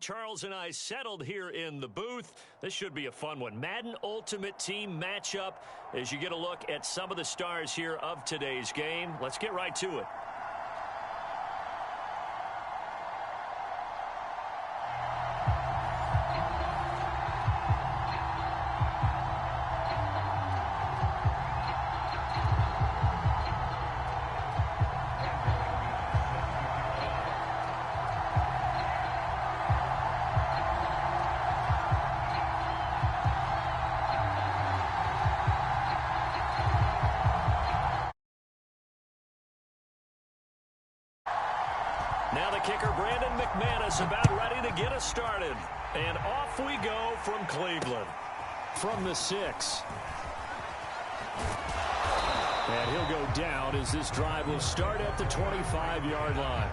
Charles and I settled here in the booth. This should be a fun one. Madden Ultimate Team matchup as you get a look at some of the stars here of today's game. Let's get right to it. Now the kicker, Brandon McManus, about ready to get us started. And off we go from Cleveland. From the 6. And he'll go down as this drive will start at the 25-yard line.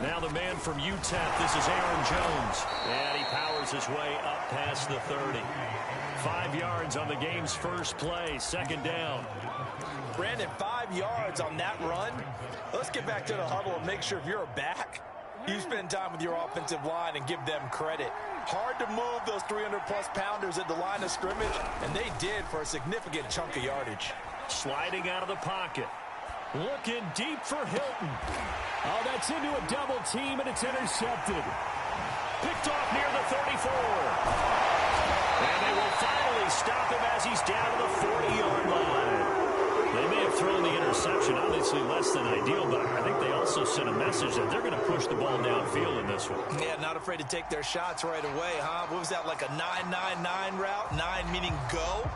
Now the man from UTEP, this is Aaron Jones. And he powers his way up past the 30. 5 yards on the game's first play, second down. Brandon, 5 yards on that run. Let's get back to the huddle and make sure if you're a back, you spend time with your offensive line and give them credit. Hard to move those 300-plus pounders at the line of scrimmage, and they did for a significant chunk of yardage. Sliding out of the pocket. Looking deep for Hilton. Oh, that's into a double team, and it's intercepted. Picked off near the 34. And they will finally stop him as he's down to the 40-yard line. They may have thrown the interception, obviously less than ideal, but I think they also sent a message that they're going to push the ball downfield in this one. Yeah, not afraid to take their shots right away, huh? What was that, like a 9-9-9 route? 9 meaning go?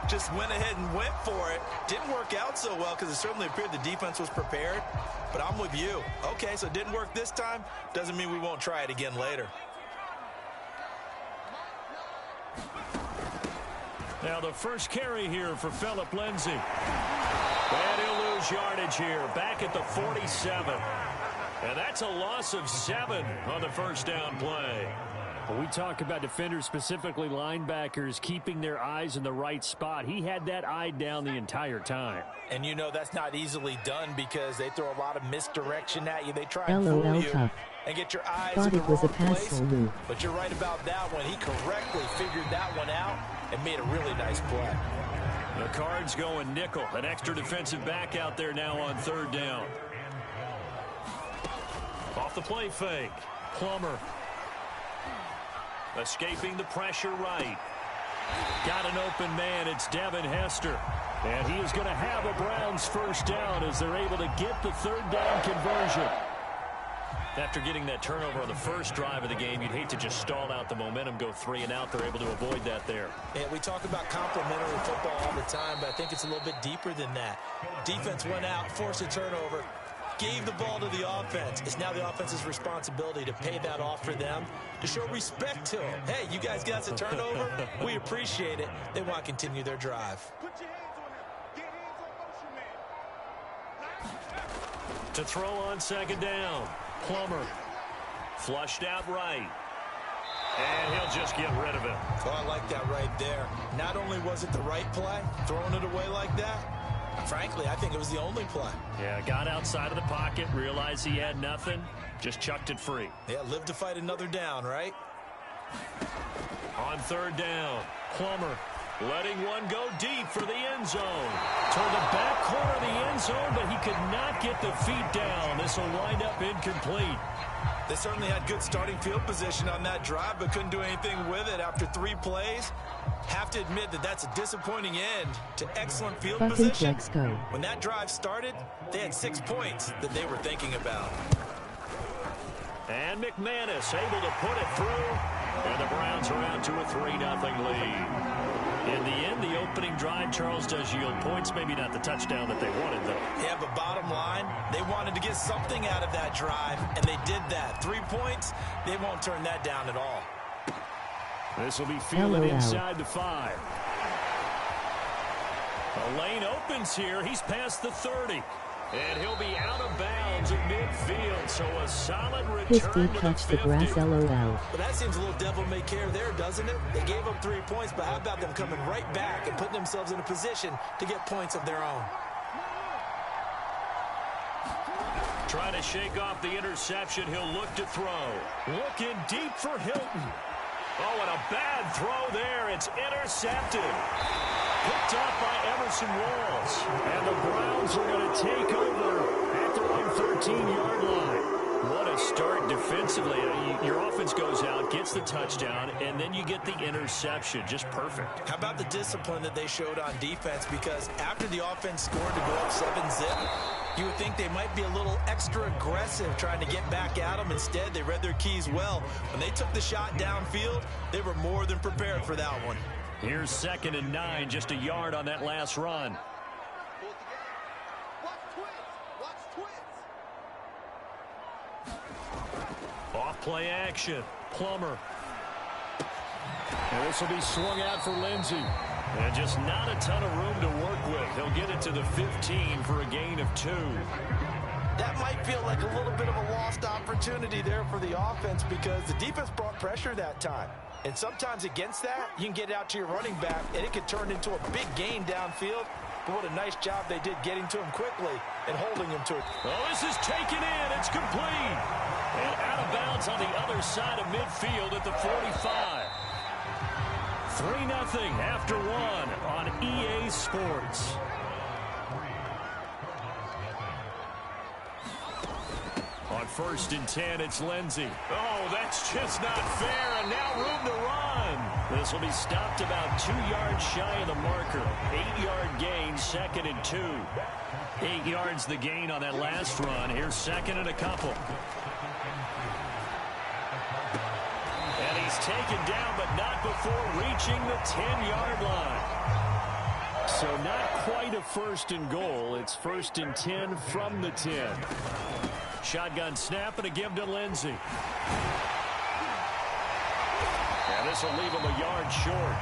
Just went ahead and went for it. Didn't work out so well because it certainly appeared the defense was prepared. But I'm with you. Okay, so it didn't work this time. Doesn't mean we won't try it again later. Now the first carry here for Phillip Lindsay. And he'll lose yardage here. Back at the 47. And that's a loss of 7 on the first down play. When we talk about defenders, specifically linebackers, keeping their eyes in the right spot, he had that eye down the entire time. And you know that's not easily done because they throw a lot of misdirection at you. They try and fool you and get your eyes in the wrong place. But you're right about that one. He correctly figured that one out and made a really nice play. The Cards going nickel. An extra defensive back out there now on third down. Off the play fake. Plummer. Escaping the pressure right. Got an open man. It's Devin Hester. And he is going to have a Browns first down as they're able to get the third down conversion. After getting that turnover on the first drive of the game, you'd hate to just stall out the momentum, go 3 and out. They're able to avoid that there. Yeah, we talk about complementary football all the time, but I think it's a little bit deeper than that. Defense went out, forced a turnover, gave the ball to the offense. It's now the offense's responsibility to pay that off for them, to show respect to them. Hey, you guys got us a turnover. We appreciate it. They want to continue their drive. To throw on second down. Plummer. Flushed out right. And he'll just get rid of it. Oh, I like that right there. Not only was it the right play, throwing it away like that, frankly, I think it was the only play. Yeah, got outside of the pocket, realized he had nothing, just chucked it free. Yeah, live to fight another down, right? On third down, Plummer letting one go deep for the end zone. Toward the back corner of the end zone, but he could not get the feet down. This will wind up incomplete. They certainly had good starting field position on that drive, but couldn't do anything with it after 3 plays. Have to admit that that's a disappointing end to excellent field position. When that drive started, they had 6 points that they were thinking about. And McManus able to put it through. And the Browns are out to a 3-0 lead. In the end, the opening drive, Charles, does yield points. Maybe not the touchdown that they wanted, though. Yeah, but bottom line, they wanted to get something out of that drive, and they did that. 3 points, they won't turn that down at all. This will be fielded inside the 5. A lane opens here. He's past the 30. And he'll be out of bounds at midfield, so a solid return His feet to touch the the 50. grass, LOL. Well, that seems a little devil-may-care there, doesn't it? They gave up 3 points, but how about them coming right back and putting themselves in a position to get points of their own? Trying to shake off the interception. He'll look to throw. Looking deep for Hilton. Oh, and a bad throw there. It's intercepted. Picked off by Emerson Walls. And the Browns are going to take over at their own 13-yard line. What a start defensively. Your offense goes out, gets the touchdown, and then you get the interception. Just perfect. How about the discipline that they showed on defense? Because after the offense scored to go up 7-zip, you would think they might be a little extra aggressive trying to get back at them. Instead, they read their keys well. When they took the shot downfield, they were more than prepared for that one. Here's 2nd and 9, just a yard on that last run. Off play action. Plummer. And this will be swung out for Lindsey. And just not a ton of room to work with. He'll get it to the 15 for a gain of 2. That might feel like a little bit of a lost opportunity there for the offense because the defense brought pressure that time. And sometimes against that, you can get out to your running back, and it could turn into a big gain downfield. But what a nice job they did getting to him quickly and holding him to it. Oh, this is taken in. It's complete. And out of bounds on the other side of midfield at the 45. 3-0 after 1 on EA Sports. On 1st and 10, it's Lindsey. Oh, that's just not fair, and now room to run. This will be stopped about 2 yards shy of the marker. 8-yard gain, 2nd and 2. 8 yards the gain on that last run. Here's 2nd and a couple. And he's taken down, but not before reaching the 10-yard line. So not quite a 1st and goal. It's 1st and 10 from the 10. Shotgun snap and a give to Lindsey. And this will leave him a yard short.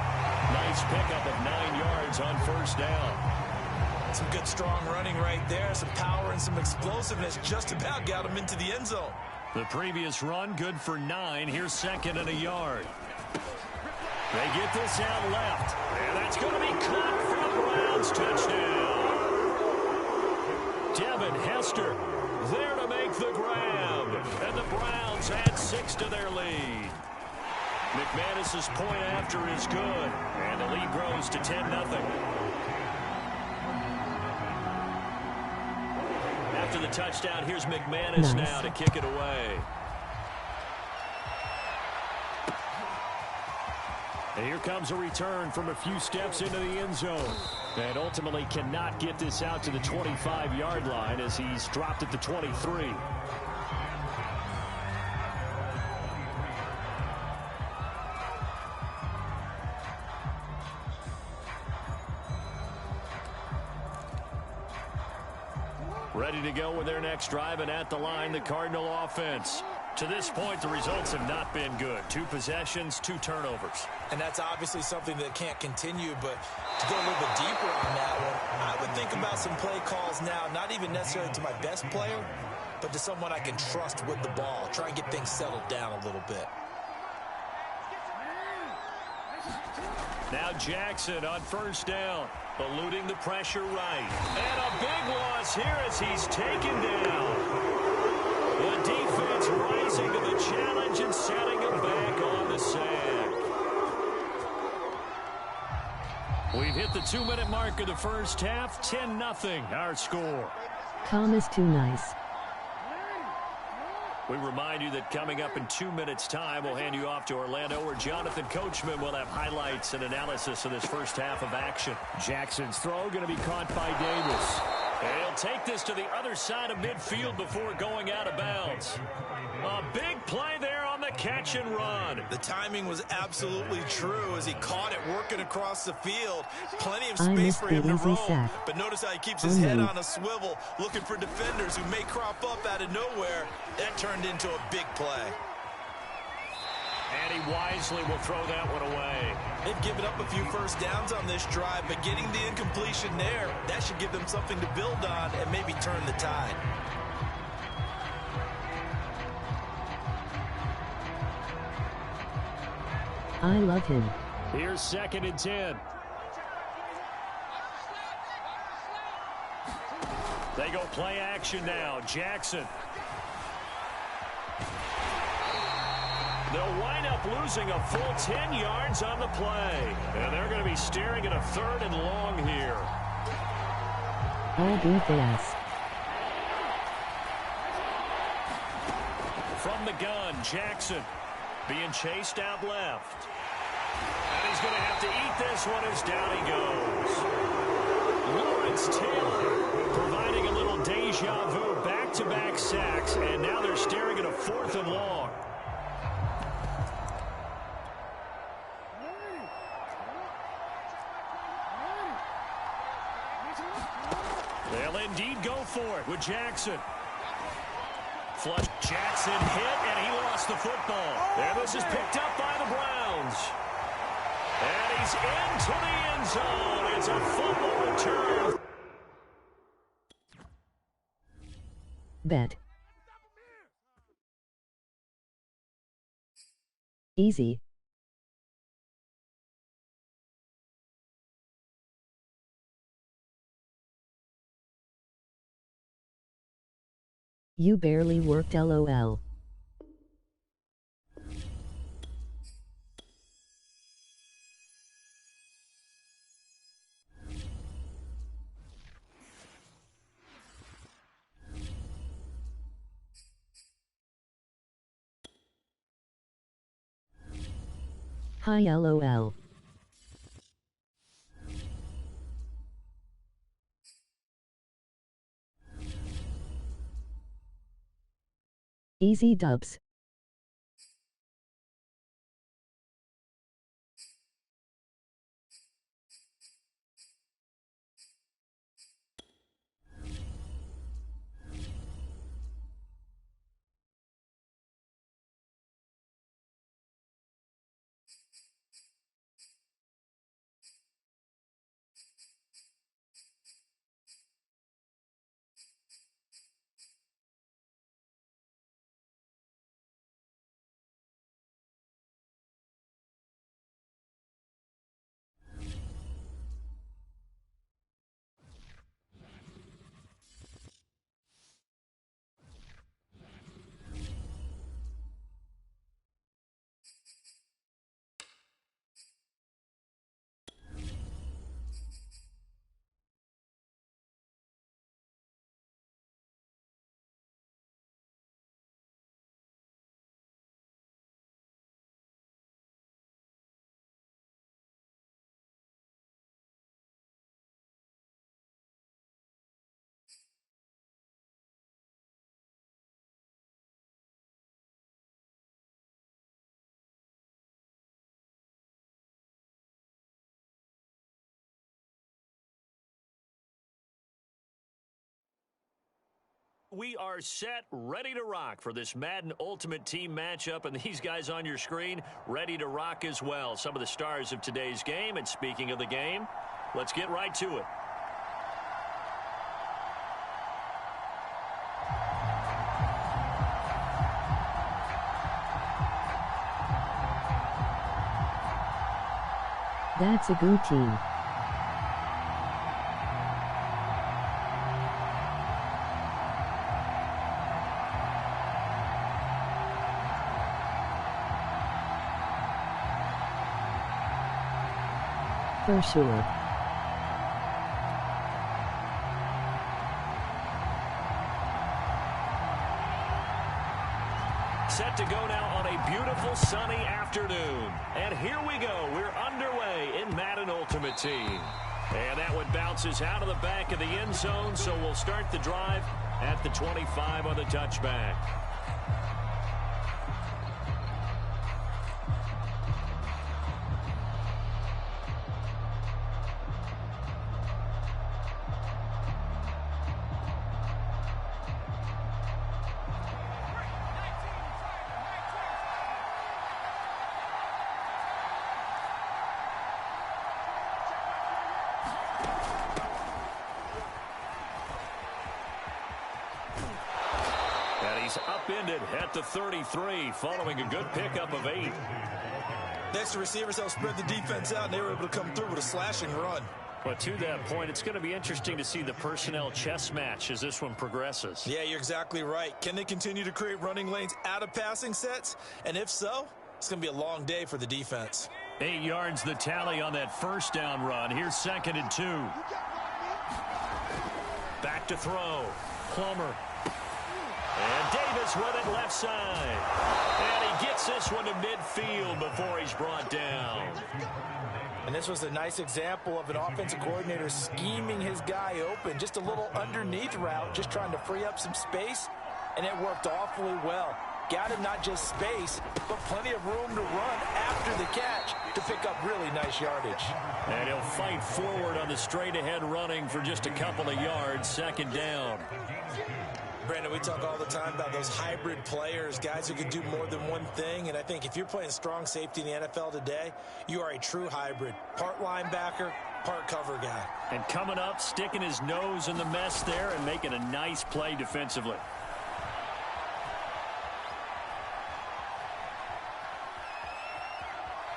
Nice pickup of 9 yards on 1st down. Some good strong running right there. Some power and some explosiveness just about got him into the end zone. The previous run good for 9. Here's 2nd and a yard. They get this out left. And that's going to be caught for the Browns. Touchdown. Devin Hester there to make the grab. And the Browns add 6 to their lead. McManus's point after is good. And the lead grows to 10-0. After the touchdown, here's McManus now to kick it away. And here comes a return from a few steps into the end zone. And ultimately cannot get this out to the 25-yard line as he's dropped at the 23. Ready to go with their next drive, and at the line, the Cardinal offense. To this point, the results have not been good. 2 possessions, 2 turnovers. And that's obviously something that can't continue, but to go a little bit deeper on that one, I would think about some play calls now, not even necessarily to my best player, but to someone I can trust with the ball. Try and get things settled down a little bit. Now Jackson on 1st down, eluding the pressure right. And a big loss here as he's taken down. The defense rising to the challenge and setting him back on the sack. We've hit the 2-minute mark of the first half. 10-0 our score. Tom is too nice. We remind you that coming up in 2 minutes' time, we'll hand you off to Orlando, where Jonathan Coachman will have highlights and analysis of this first half of action. Jackson's throw going to be caught by Davis. And he'll take this to the other side of midfield before going out of bounds. A big play there on the catch and run. The timing was absolutely true as he caught it working across the field. Plenty of space for him to roam. But notice how he keeps his head on a swivel, looking for defenders who may crop up out of nowhere. That turned into a big play. And he wisely will throw that one away. They've given up a few first downs on this drive, but getting the incompletion there, that should give them something to build on and maybe turn the tide. I love him. Here's 2nd and 10. They go play action now. Jackson. They'll wind up losing a full 10 yards on the play. And they're going to be staring at a 3rd and long here. I'll be fast. From the gun, Jackson being chased out left. And he's going to have to eat this one as down he goes. Lawrence Taylor providing a little deja vu, back-to-back sacks, and now they're staring at a 4th and long. They'll indeed go for it with Jackson. Flush. Jackson hit, and he lost the football. And this is picked up by the Browns. And he's into the end zone. It's a fumble return. Bet. Easy. You barely worked, LOL. Hi, LOL. Easy dubs. We are set, ready to rock for this Madden Ultimate Team matchup, and these guys on your screen ready to rock as well. Some of the stars of today's game, and speaking of the game, let's get right to it. That's a good team. For sure. Set to go now on a beautiful sunny afternoon. And here we go. We're underway in Madden Ultimate Team. And that one bounces out of the back of the end zone, so we'll start the drive at the 25 on the touchback. upended at the 33 following a good pickup of 8. Next, the receivers helped spread the defense out, and they were able to come through with a slashing run. But to that point, it's going to be interesting to see the personnel chess match as this one progresses. Yeah, you're exactly right. Can they continue to create running lanes out of passing sets? And if so, it's going to be a long day for the defense. 8 yards the tally on that first down run. Here's 2nd and 2. Back to throw. Plummer. And Davis with it left side. And he gets this one to midfield before he's brought down. And this was a nice example of an offensive coordinator scheming his guy open. Just a little underneath route, just trying to free up some space. And it worked awfully well. Got him not just space, but plenty of room to run after the catch to pick up really nice yardage. And he'll fight forward on the straight-ahead running for just a couple of yards. 2nd down. Brandon, we talk all the time about those hybrid players, guys who can do more than one thing. And I think if you're playing strong safety in the NFL today, you are a true hybrid. Part linebacker, part cover guy. And coming up, sticking his nose in the mess there and making a nice play defensively.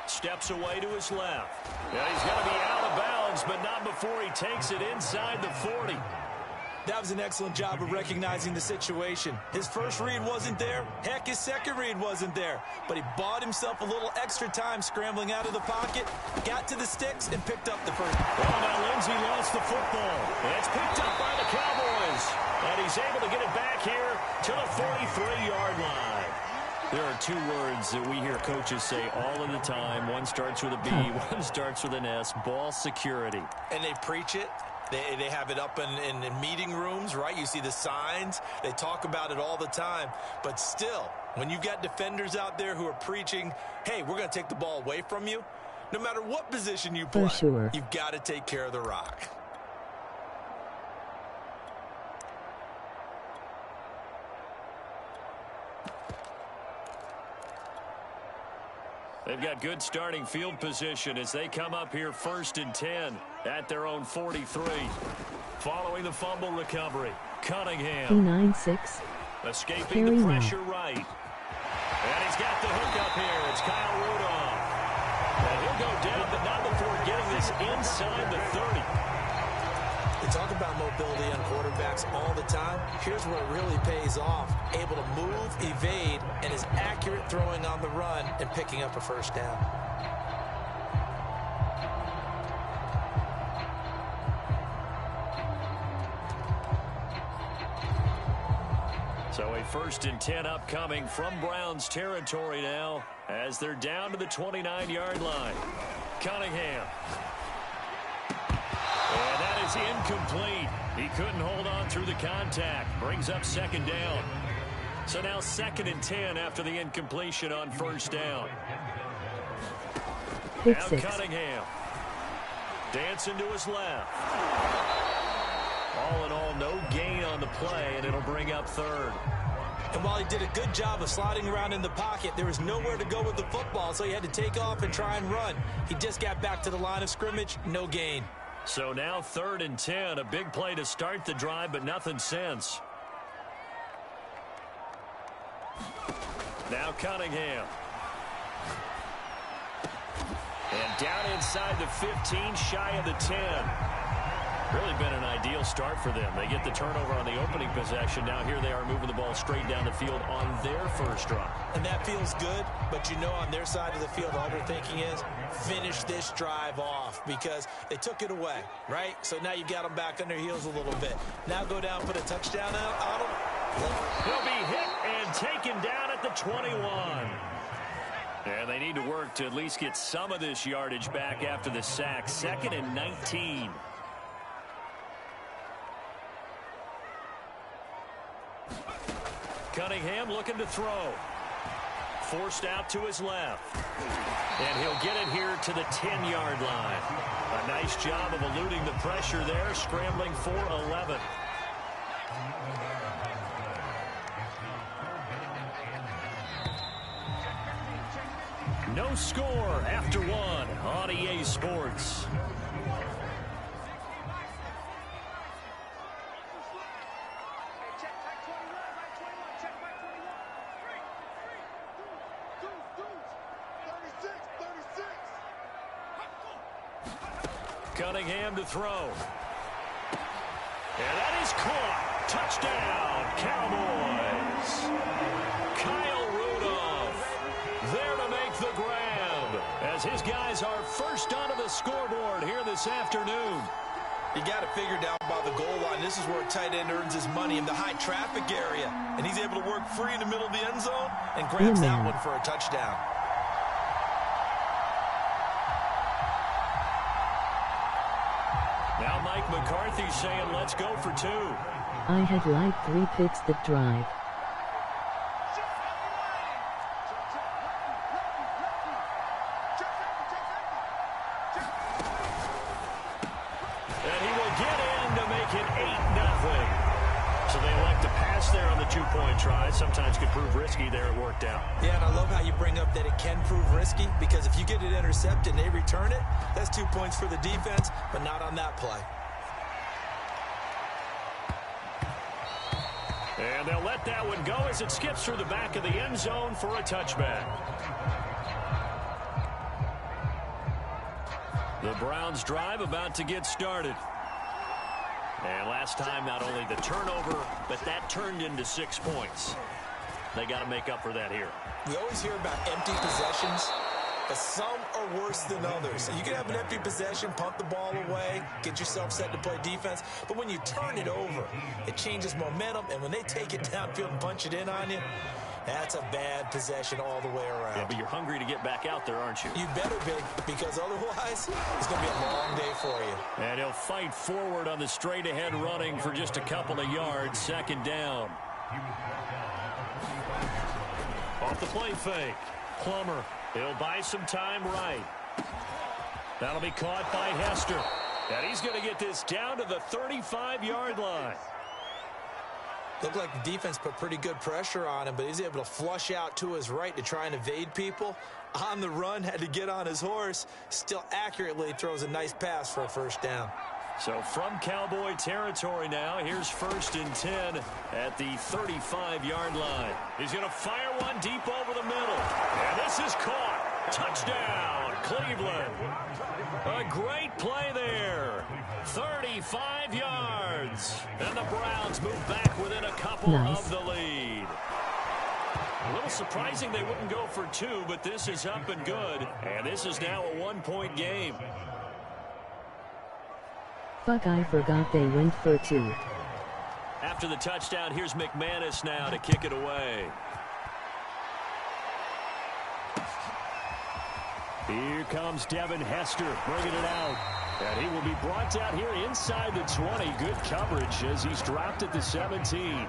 Steps away to his left. Yeah, he's going to be out of bounds, but not before he takes it inside the 40. That was an excellent job of recognizing the situation. His first read wasn't there. Heck, his second read wasn't there. But he bought himself a little extra time scrambling out of the pocket, got to the sticks, and picked up the first. Oh, now Lindsey lost the football. It's picked up by the Cowboys. And he's able to get it back here to the 43-yard line. There are 2 words that we hear coaches say all of the time. One starts with a B, one starts with an S. Ball security. And they preach it. They have it up in meeting rooms, right? You see the signs. They talk about it all the time. But still, when you've got defenders out there who are preaching, hey, we're going to take the ball away from you, no matter what position you play, you've got to take care of the rock. They've got good starting field position as they come up here 1st and 10 at their own 43. Following the fumble recovery, Cunningham. 296. Escaping the pressure right. And he's got the hook up here. It's Kyle Rudolph. And he'll go down, but not before getting this inside the 30. They talk about mobility on quarterbacks all the time. Here's where it really pays off. Able to move, evade, and is accurate throwing on the run and picking up a first down. So a 1st and 10 upcoming from Browns territory now as they're down to the 29-yard line. Cunningham. And that is incomplete. He couldn't hold on through the contact. Brings up 2nd down. So now 2nd and 10 after the incompletion on 1st down. Now Cunningham. Dancing to his left. All in all, no gain on the play, and it'll bring up 3rd. And while he did a good job of sliding around in the pocket, there was nowhere to go with the football, so he had to take off and try and run. He just got back to the line of scrimmage, no gain. So now 3rd and 10, a big play to start the drive, but nothing since. Now Cunningham. And down inside the 15, shy of the 10. Really been an ideal start for them. They get the turnover on the opening possession. Now here they are moving the ball straight down the field on their first drive. And that feels good, but you know on their side of the field, all they're thinking is finish this drive off because they took it away, right? So now you got them back on their heels a little bit. Now go down, put a touchdown on them. He'll be hit and taken down at the 21. And they need to work to at least get some of this yardage back after the sack. 2nd and 19. Cunningham looking to throw. Forced out to his left. And he'll get it here to the 10-yard line. A nice job of eluding the pressure there, scrambling for 11. No score after 1 on EA Sports. Cunningham to throw. And that is caught. Touchdown, Cowboys. Kyle Rudolph there to make the grab as his guys are first onto the scoreboard here this afternoon. You got to figure down by the goal line. This is where a tight end earns his money in the high traffic area. And he's able to work free in the middle of the end zone and grabs that one for a touchdown. Now Mike McCarthy saying, let's go for 2. I had like 3 picks that drive. And he will get in to make it 8-0. So they elect to pass there on the 2-point try. Sometimes could prove risky there. It worked out. Yeah, and I love how you bring up that it can prove risky, because if you get it intercepted and they return it, that's 2 points for the defense, but not on that play. And they'll let that one go as it skips through the back of the end zone for a touchback. The Browns drive about to get started. And last time, not only the turnover, but that turned into 6 points. They got to make up for that here. We always hear about empty possessions, but some are worse than others. You can have an empty possession, punt the ball away, get yourself set to play defense, but when you turn it over, it changes momentum, and when they take it downfield and punch it in on you, that's a bad possession all the way around. Yeah, but you're hungry to get back out there, aren't you? You better be, because otherwise, it's going to be a long day for you. And he'll fight forward on the straight-ahead running for just a couple of yards. 2nd down. Off the play fake. Plummer. He'll buy some time right. That'll be caught by Hester. And he's going to get this down to the 35-yard line. Looked like the defense put pretty good pressure on him, but he's able to flush out to his right to try and evade people. On the run, had to get on his horse. Still accurately throws a nice pass for a 1st down. So from Cowboy territory now, here's 1st and 10 at the 35-yard line. He's going to fire one deep over the middle. And this is caught. Touchdown, Cleveland. A great play there. 35 yards. And the Browns move back within a couple of the lead. A little surprising they wouldn't go for 2, but this is up and good. And this is now a 1-point game. Fuck, I forgot they went for 2. After the touchdown, here's McManus now to kick it away. Here comes Devin Hester bringing it out. And he will be brought out here inside the 20. Good coverage as he's dropped at the 17.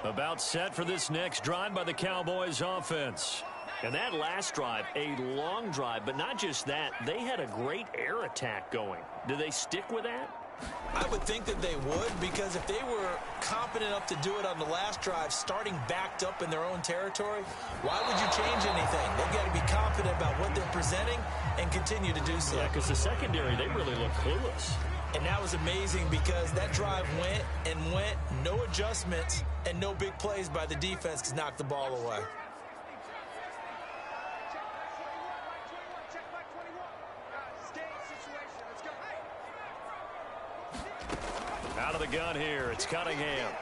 About set for this next drive by the Cowboys offense. And that last drive, a long drive, but not just that. They had a great air attack going. Do they stick with that? I would think that they would, because if they were competent enough to do it on the last drive, starting backed up in their own territory, why would you change anything? They've got to be confident about what they're presenting and continue to do so. Yeah, because the secondary, they really look clueless. And that was amazing, because that drive went and went, no adjustments, and no big plays by the defense to knock the ball away. Out of the gun here, it's Cunningham.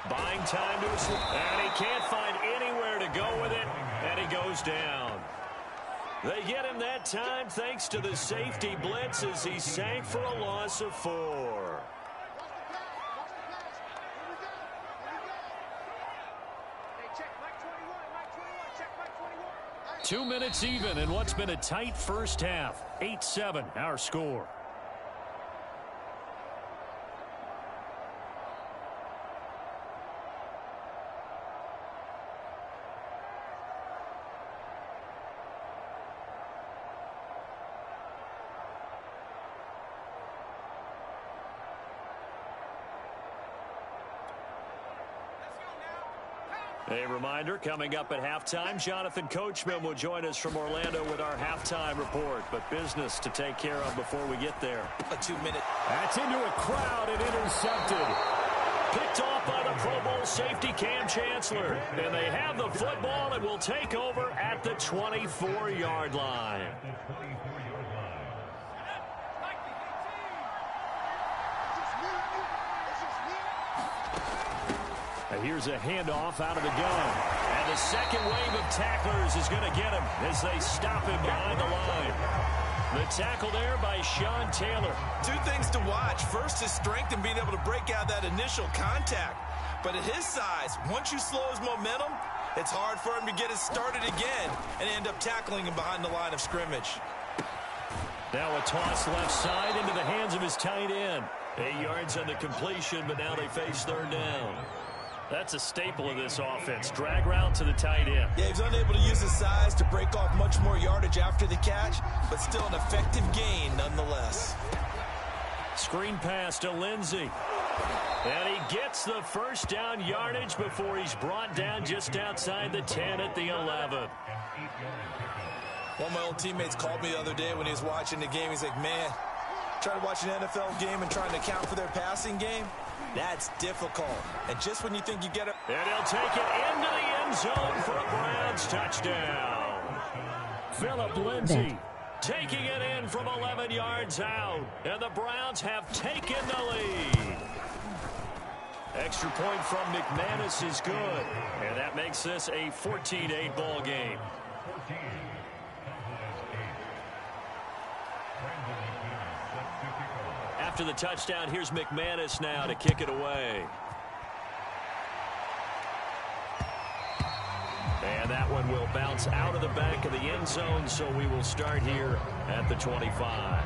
Buying time to his, and he can't find anywhere to go with it, and he goes down. They get him that time thanks to the safety blitz as he sank for a loss of 4. Two minutes even in what's been a tight first half. 8-7, our score. A reminder, coming up at halftime, Jonathan Coachman will join us from Orlando with our halftime report. But business to take care of before we get there. A 2-minute. That's into a crowd and intercepted. Picked off by the Pro Bowl safety Cam Chancellor. And they have the football and will take over at the 24-yard line. Here's a handoff out of the gun. And the second wave of tacklers is going to get him as they stop him behind the line. The tackle there by Sean Taylor. Two things to watch. First, his strength and being able to break out that initial contact. But at his size, once you slow his momentum, it's hard for him to get it started again and end up tackling him behind the line of scrimmage. Now a toss left side into the hands of his tight end. 8 yards on the completion, but now they face third down. That's a staple of this offense. Drag route to the tight end. Yeah, he's unable to use his size to break off much more yardage after the catch, but still an effective gain nonetheless. Screen pass to Lindsey. And he gets the first down yardage before he's brought down just outside the 10 at the 11. One of my old teammates called me the other day when he was watching the game. He's like, man, trying to watch an NFL game and trying to account for their passing game, that's difficult. And just when you think you get it. And he'll take it into the end zone for a Browns touchdown. Phillip Lindsay taking it in from 11 yards out. And the Browns have taken the lead. Extra point from McManus is good. And that makes this a 14-8 ball game. After the touchdown, here's McManus now to kick it away. And that one will bounce out of the back of the end zone, so we will start here at the 25.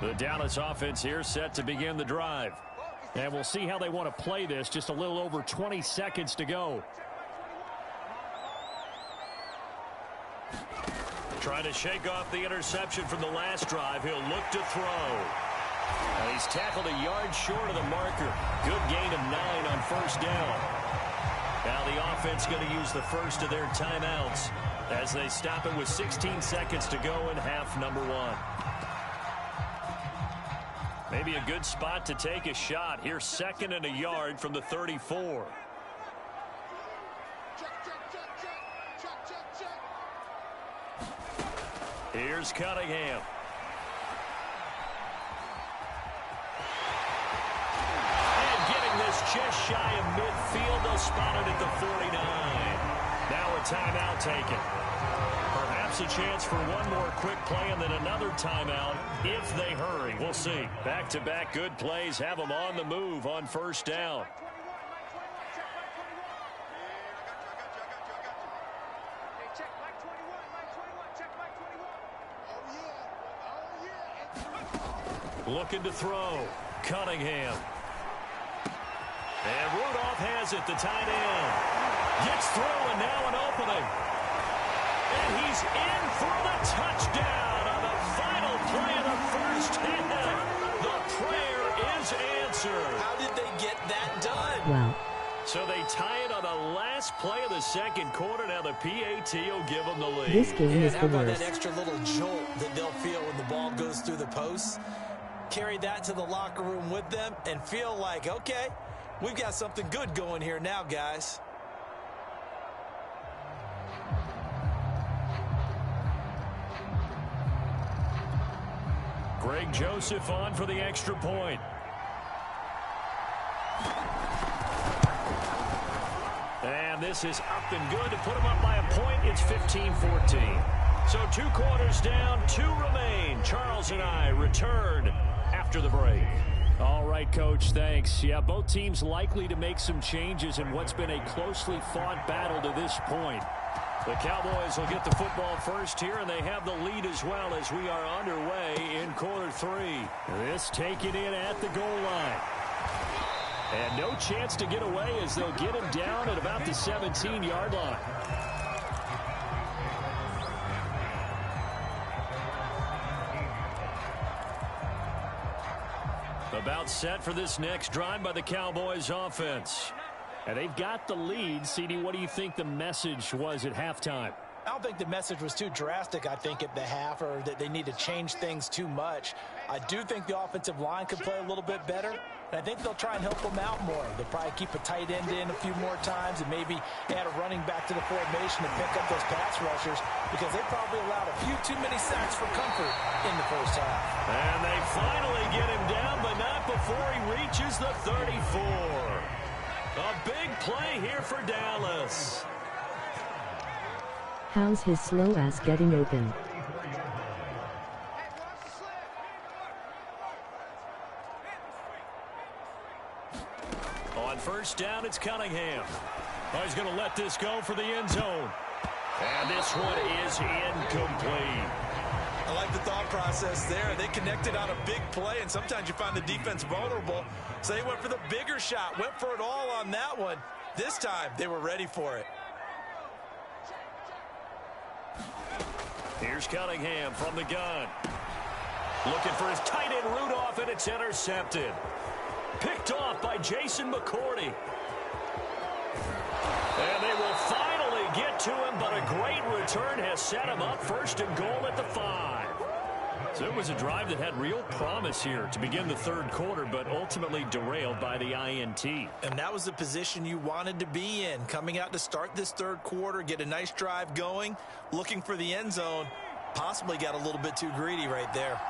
The Dallas offense here set to begin the drive. And we'll see how they want to play this. Just a little over 20 seconds to go. Trying to shake off the interception from the last drive. He'll look to throw. And he's tackled a yard short of the marker. Good gain of 9 on first down. Now the offense going to use the first of their timeouts as they stop it with 16 seconds to go in half number 1. Maybe a good spot to take a shot. Here's 2nd and a yard from the 34. Here's Cunningham. And getting this just shy of midfield. They'll spot it at the 49. Now a timeout taken. Perhaps a chance for one more quick play and then another timeout if they hurry. We'll see. Back-to-back good plays have them on the move on first down. Looking to throw. Cunningham. And Rudolph has it, the tight end. Gets through and now an opening. And he's in for the touchdown on the final play of the first half. The prayer is answered. How did they get that done? Wow. So they tie it on the last play of the second quarter. Now the PAT will give them the lead. This game is how the about worst. that extra little jolt that they'll feel when the ball goes through the posts? Carry that to the locker room with them and feel like, okay, we've got something good going here now, guys. Greg Joseph on for the extra point. And this is up and good to put them up by a point. It's 15-14. So 2 quarters down, 2 remain. Charles and I return after the break. All right, Coach, thanks. Yeah, both teams likely to make some changes in what's been a closely fought battle to this point. The Cowboys will get the football first here, and they have the lead as well as we are underway in quarter 3. This taken in at the goal line. And no chance to get away as they'll get him down at about the 17-yard line. About set for this next drive by the Cowboys offense. And they've got the lead. CD, what do you think the message was at halftime? I don't think the message was too drastic, I think, at the half, or that they need to change things too much. I do think the offensive line could play a little bit better, and I think they'll try and help them out more. They'll probably keep a tight end in a few more times and maybe add a running back to the formation to pick up those pass rushers, because they probably allowed a few too many sacks for comfort in the first half. And they finally get him down, but not before he reaches the 34. A big play here for Dallas. How's his slow ass getting open? On first down, it's Cunningham. Oh, he's going to let this go for the end zone. And this one is incomplete. I like the thought process there. They connected on a big play, and sometimes you find the defense vulnerable. So they went for the bigger shot, went for it all on that one. This time, they were ready for it. Here's Cunningham from the gun. Looking for his tight end Rudolph, and it's intercepted. Picked off by Jason McCourty. And they will finally get to him, but a great return has set him up first and goal at the 5. So it was a drive that had real promise here to begin the third quarter, but ultimately derailed by the INT. And that was the position you wanted to be in, coming out to start this third quarter, get a nice drive going, looking for the end zone. Possibly got a little bit too greedy right there.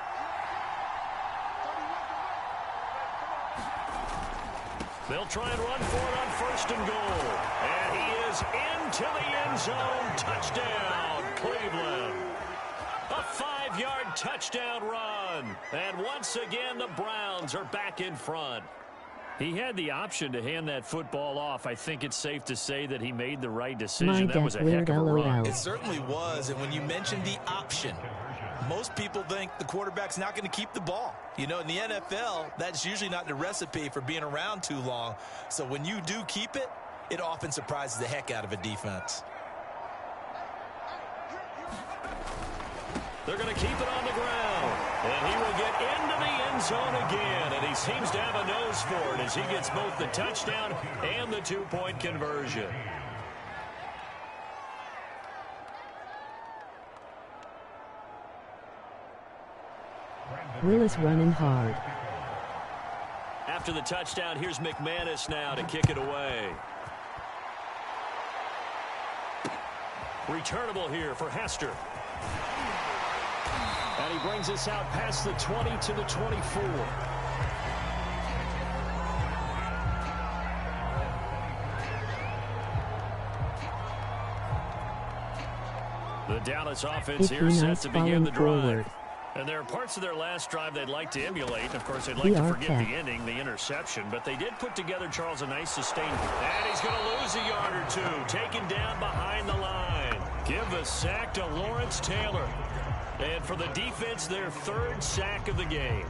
They'll try and run for it on first and goal. And he is into the end zone. Touchdown, Cleveland. A 5-yard touchdown run. And once again, the Browns are back in front. He had the option to hand that football off. I think it's safe to say that he made the right decision. That was a heck of a run. It certainly was. And when you mentioned the option, most people think the quarterback's not going to keep the ball. You know, in the NFL, that's usually not the recipe for being around too long. So when you do keep it, it often surprises the heck out of a defense. They're going to keep it on the ground. And he will get into the end zone again. And he seems to have a nose for it as he gets both the touchdown and the 2-point conversion. Willis running hard. After the touchdown, here's McManus now to kick it away. Returnable here for Hester. And he brings us out past the 20 to the 24. The Dallas offense here set to begin the drive. Forward. And there are parts of their last drive they'd like to emulate. Of course, they'd like to forget the ending, the interception. But they did put together, Charles, a nice sustained. And he's going to lose a yard or two. Taken down behind the line. Give the sack to Lawrence Taylor. And for the defense, their third sack of the game.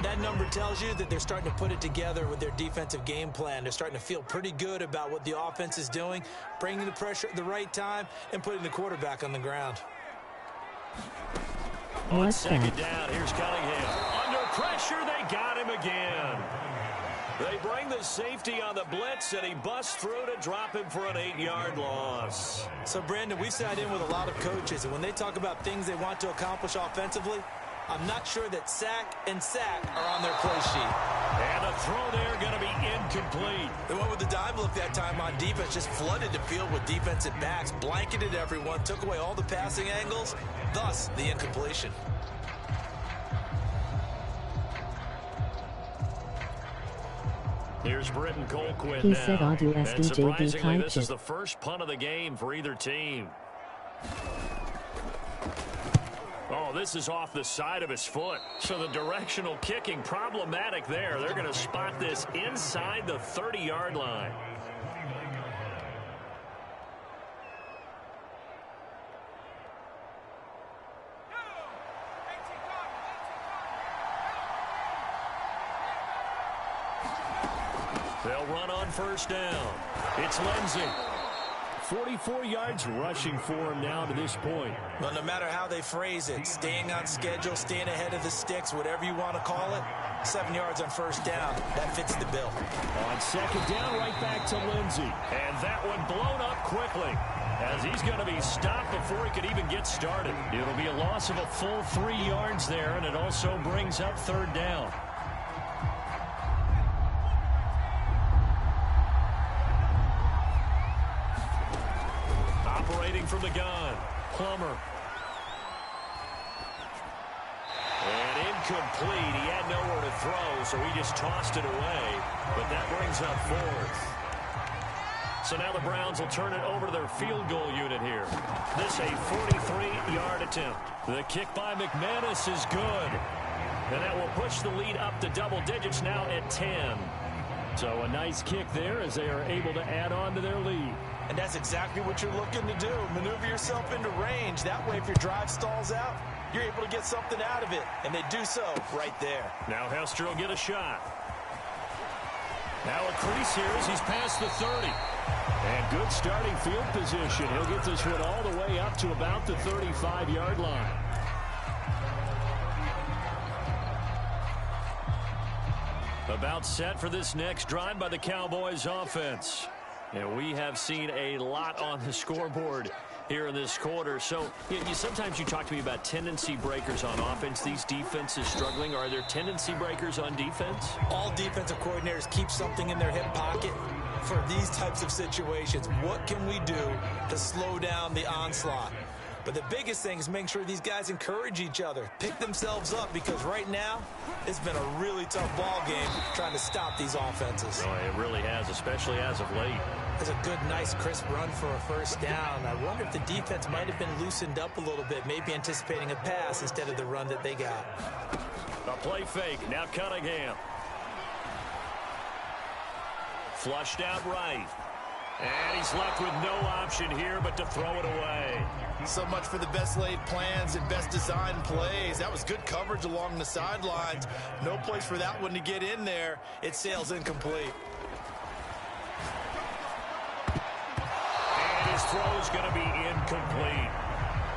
That number tells you that they're starting to put it together with their defensive game plan. They're starting to feel pretty good about what the offense is doing, bringing the pressure at the right time, and putting the quarterback on the ground. On second down, here's Cunningham. Under pressure, they got him again. They bring the safety on the blitz, and he busts through to drop him for an 8-yard loss. So, Brandon, we've sat in with a lot of coaches, and when they talk about things they want to accomplish offensively, I'm not sure that sack and sack are on their play sheet. And the throw there going to be incomplete. They went with the dive look that time on defense, just flooded the field with defensive backs, blanketed everyone, took away all the passing angles, thus the incompletion. Here's Britton Colquitt He now. said, "I'll do And SDJB surprisingly, this type is the first punt of the game for either team. Oh, this is off the side of his foot. So the directional kicking problematic there. They're going to spot this inside the 30-yard line. They'll run on first down. It's Lindsey. 44 yards rushing for him now to this point. Well, no matter how they phrase it, staying on schedule, staying ahead of the sticks, whatever you want to call it, 7 yards on first down, that fits the bill. On second down, right back to Lindsey. And that one blown up quickly, as he's going to be stopped before he could even get started. It'll be a loss of a full 3 yards there, and it also brings up third down. Operating from the gun, Plummer. And incomplete. He had nowhere to throw, so he just tossed it away. But that brings up fourth. So now the Browns will turn it over to their field goal unit here. This a 43-yard attempt. The kick by McManus is good. And that will push the lead up to double digits now at 10. So a nice kick there as they are able to add on to their lead. And that's exactly what you're looking to do. Maneuver yourself into range. That way, if your drive stalls out, you're able to get something out of it. And they do so right there. Now Hester will get a shot. Now a crease here as he's past the 30. And good starting field position. He'll get this one all the way up to about the 35-yard line. About set for this next drive by the Cowboys offense. And we have seen a lot on the scoreboard here in this quarter. So sometimes you talk to me about tendency breakers on offense. These defenses struggling. Are there tendency breakers on defense? All defensive coordinators keep something in their hip pocket for these types of situations. What can we do to slow down the onslaught? But the biggest thing is making sure these guys encourage each other, pick themselves up, because right now it's been a really tough ball game trying to stop these offenses. Oh, it really has, especially as of late. That's a good, nice, crisp run for a first down. I wonder if the defense might have been loosened up a little bit, maybe anticipating a pass instead of the run that they got. A play fake. Now Cunningham. Flushed out right. And he's left with no option here but to throw it away. So much for the best laid plans and best designed plays. That was good coverage along the sidelines. No place for that one to get in there. It sails incomplete. And his throw is going to be incomplete.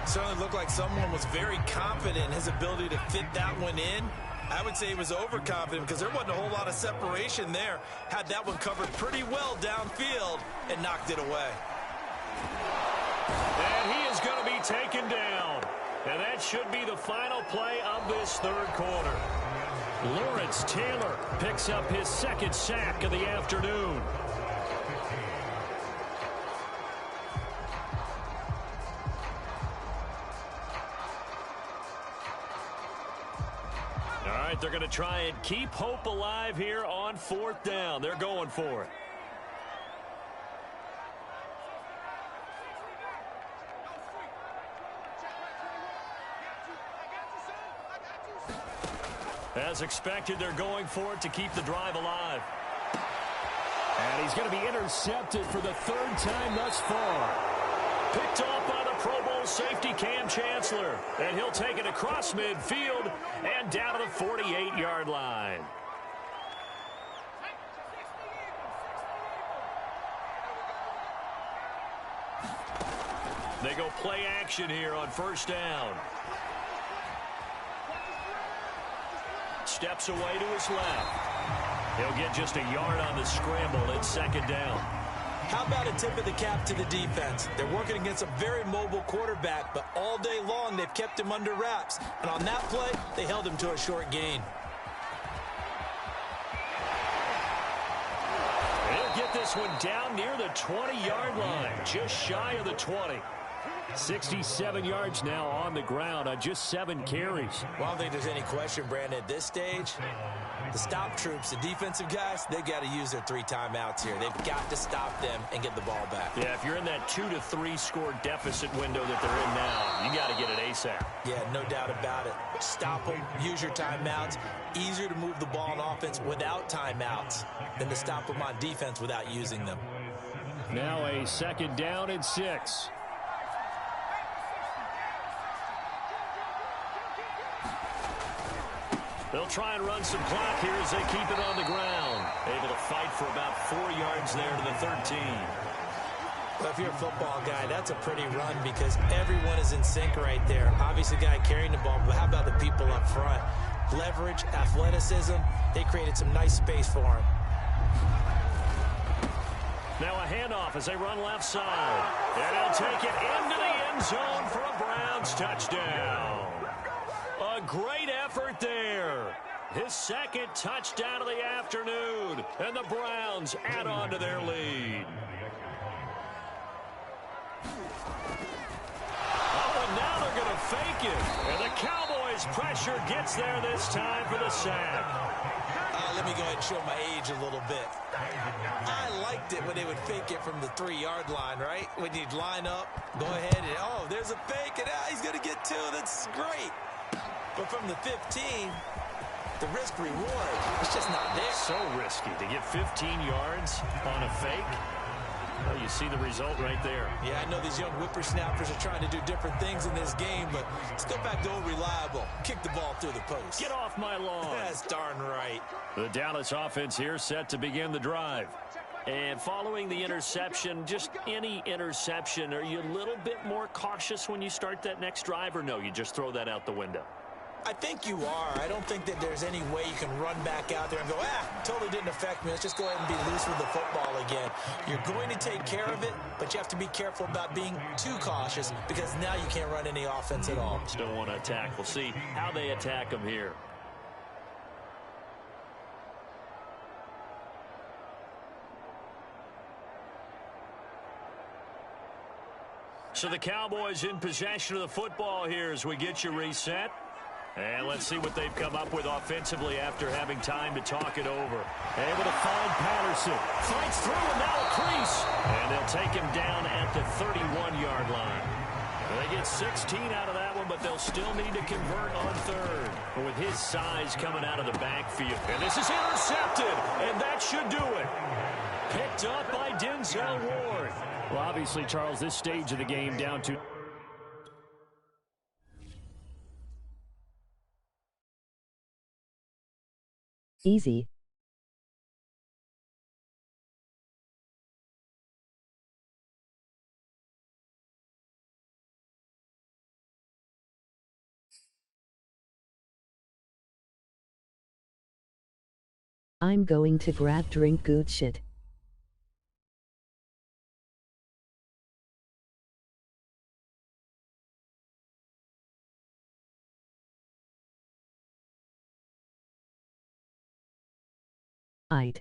Certainly looked like someone was very confident in his ability to fit that one in. I would say he was overconfident because there wasn't a whole lot of separation there. Had that one covered pretty well downfield and knocked it away. And he is going to be taken down. And that should be the final play of this third quarter. Lawrence Taylor picks up his second sack of the afternoon. All right, they're going to try and keep hope alive here on fourth down. They're going for it. As expected, they're going for it to keep the drive alive. And he's going to be intercepted for the third time thus far. Picked off by the Pro Bowl safety Cam Chancellor. And he'll take it across midfield and down to the 48-yard line. They go play action here on first down. Steps away to his left. He'll get just a yard on the scramble at second down. How about a tip of the cap to the defense? They're working against a very mobile quarterback, but all day long they've kept him under wraps. And on that play, they held him to a short gain. He'll get this one down near the 20-yard line, just shy of the 20. 67 yards now on the ground on just 7 carries. Well, I don't think there's any question, Brandon, at this stage. The stop troops, the defensive guys, they've got to use their 3 timeouts here. They've got to stop them and get the ball back. Yeah, if you're in that 2 to 3 score deficit window that they're in now, you got to get it ASAP. Yeah, no doubt about it. Stop them, use your timeouts. Easier to move the ball on offense without timeouts than to stop them on defense without using them. Now a second down and 6. They'll try and run some clock here as they keep it on the ground. Able to fight for about 4 yards there to the 13. Well, if you're a football guy, that's a pretty run because everyone is in sync right there. Obviously, the guy carrying the ball, but how about the people up front? Leverage, athleticism, they created some nice space for him. Now a handoff as they run left side. And he'll take it into the end zone for a Browns touchdown. A great effort there. His second touchdown of the afternoon. And the Browns add on to their lead. Oh, and now they're going to fake it. And the Cowboys' pressure gets there this time for the sack. Let me go ahead and show my age a little bit. I liked it when they would fake it from the 3-yard line, right? When you'd line up, go ahead and, oh, there's a fake, and he's going to get 2. That's great. But from the 15, the risk-reward, it's just not there. So risky to get 15 yards on a fake. Well, you see the result right there. Yeah, I know these young whippersnappers are trying to do different things in this game, but let's go back to old reliable. Kick the ball through the post. Get off my lawn. That's darn right. The Dallas offense here set to begin the drive. And following the interception, just any interception, are you a little bit more cautious when you start that next drive, or no, you just throw that out the window? I think you are. I don't think that there's any way you can run back out there and go, totally didn't affect me. Let's just go ahead and be loose with the football again. You're going to take care of it, but you have to be careful about being too cautious because now you can't run any offense at all. Still want to attack. We'll see how they attack them here. So the Cowboys in possession of the football here as we get you reset. And let's see what they've come up with offensively after having time to talk it over. Able to find Patterson. Fights through and now a crease. And they'll take him down at the 31-yard line. They get 16 out of that one, but they'll still need to convert on third. But with his size coming out of the backfield. And this is intercepted. And that should do it. Picked up by Denzel Ward. Well, obviously, Charles, this stage of the game down to... Easy. I'm going to grab drink good shit. I'd.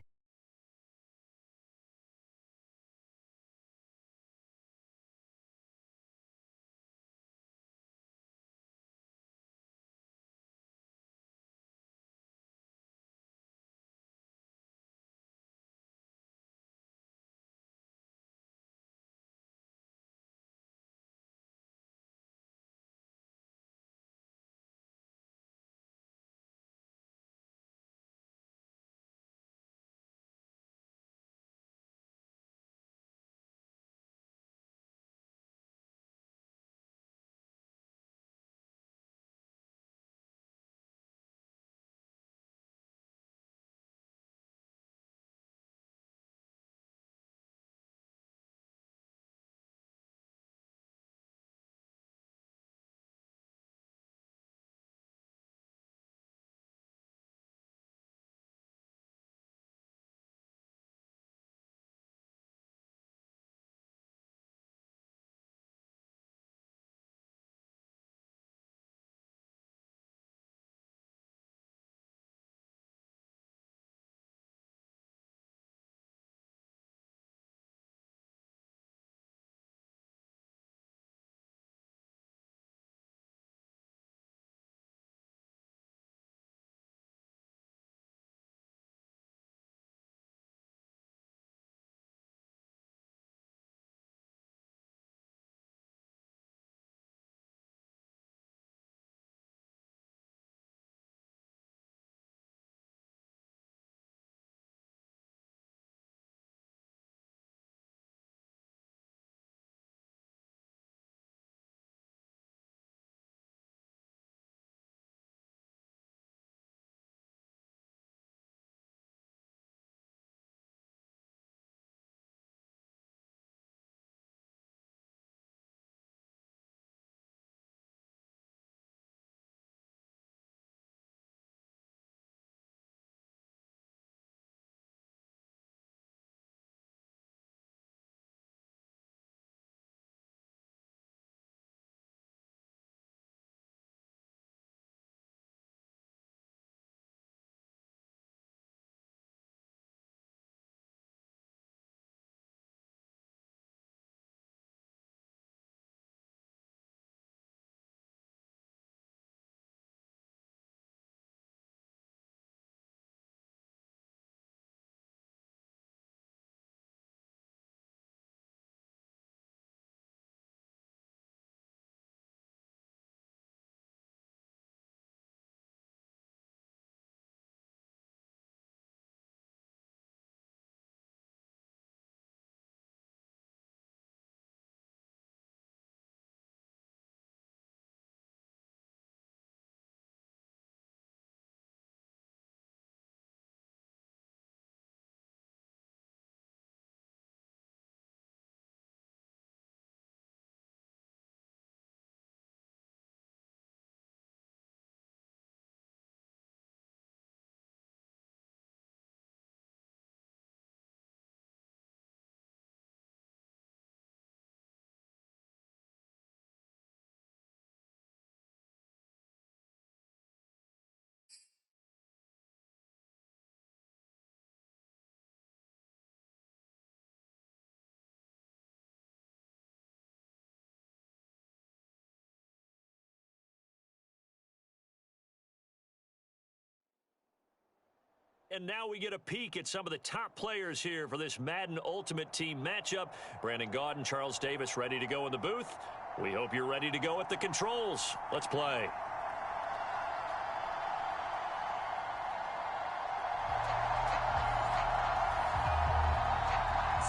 and now we get a peek at some of the top players here for this Madden Ultimate Team matchup. Brandon Gaudin, Charles Davis ready to go in the booth. We hope you're ready to go at the controls. Let's play.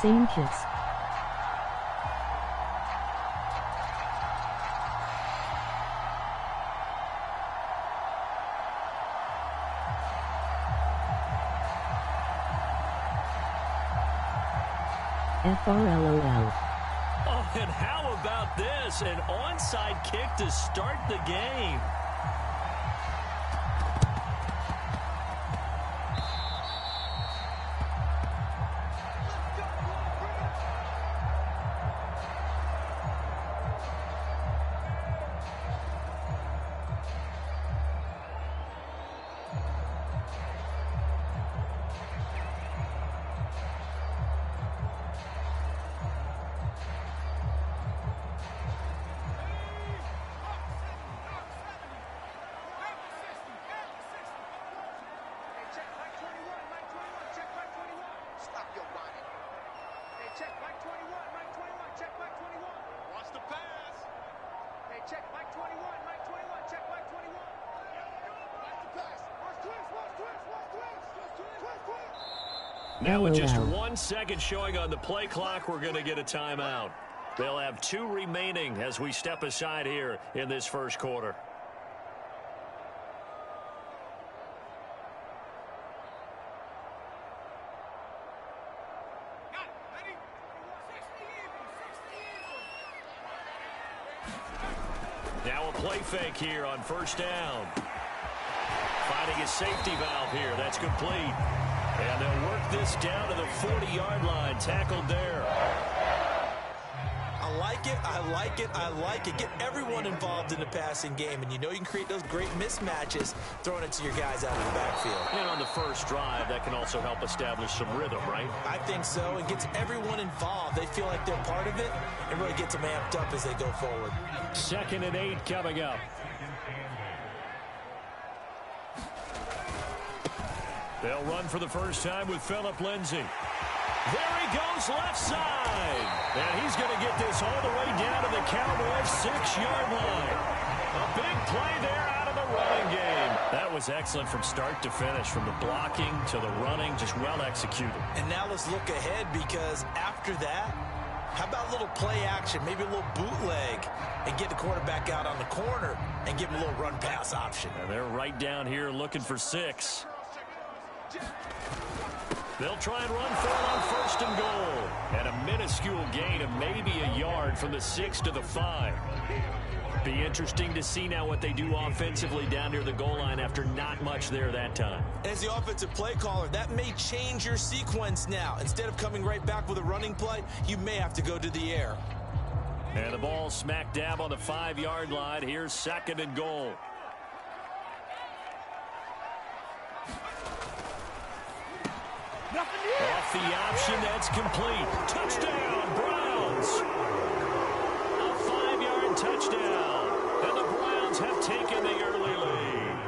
Same kiss. FRLOL. Oh, and how about this? An onside kick to start the game. Now with just 1 second showing on the play clock, we're going to get a timeout. They'll have 2 remaining as we step aside here in this first quarter. Now a play fake here on first down. Finding his safety valve here. That's complete. And they'll work this down to the 40-yard line. Tackled there. I like it. I like it. I like it. Get everyone involved in the passing game. And you know you can create those great mismatches throwing it to your guys out of the backfield. And on the first drive, that can also help establish some rhythm, right? I think so. It gets everyone involved. They feel like they're part of it and really gets them amped up as they go forward. 2nd and 8 coming up. They'll run for the first time with Phillip Lindsay. There he goes left side. And he's going to get this all the way down to the Cowboys' 6-yard line. A big play there out of the running game. That was excellent from start to finish, from the blocking to the running, just well executed. And now let's look ahead, because after that, how about a little play action, maybe a little bootleg, and get the quarterback out on the corner and give him a little run-pass option. And they're right down here looking for 6. They'll try and run for it on 1st and goal. And a minuscule gain of maybe a yard from the 6 to the 5. Be interesting to see now what they do offensively down near the goal line after not much there that time. As the offensive play caller, that may change your sequence now. Instead of coming right back with a running play, you may have to go to the air. And the ball smack dab on the 5-yard line. Here's 2nd and goal. Off the option, that's complete. Touchdown, Browns. A 5-yard touchdown. And the Browns have taken the early lead.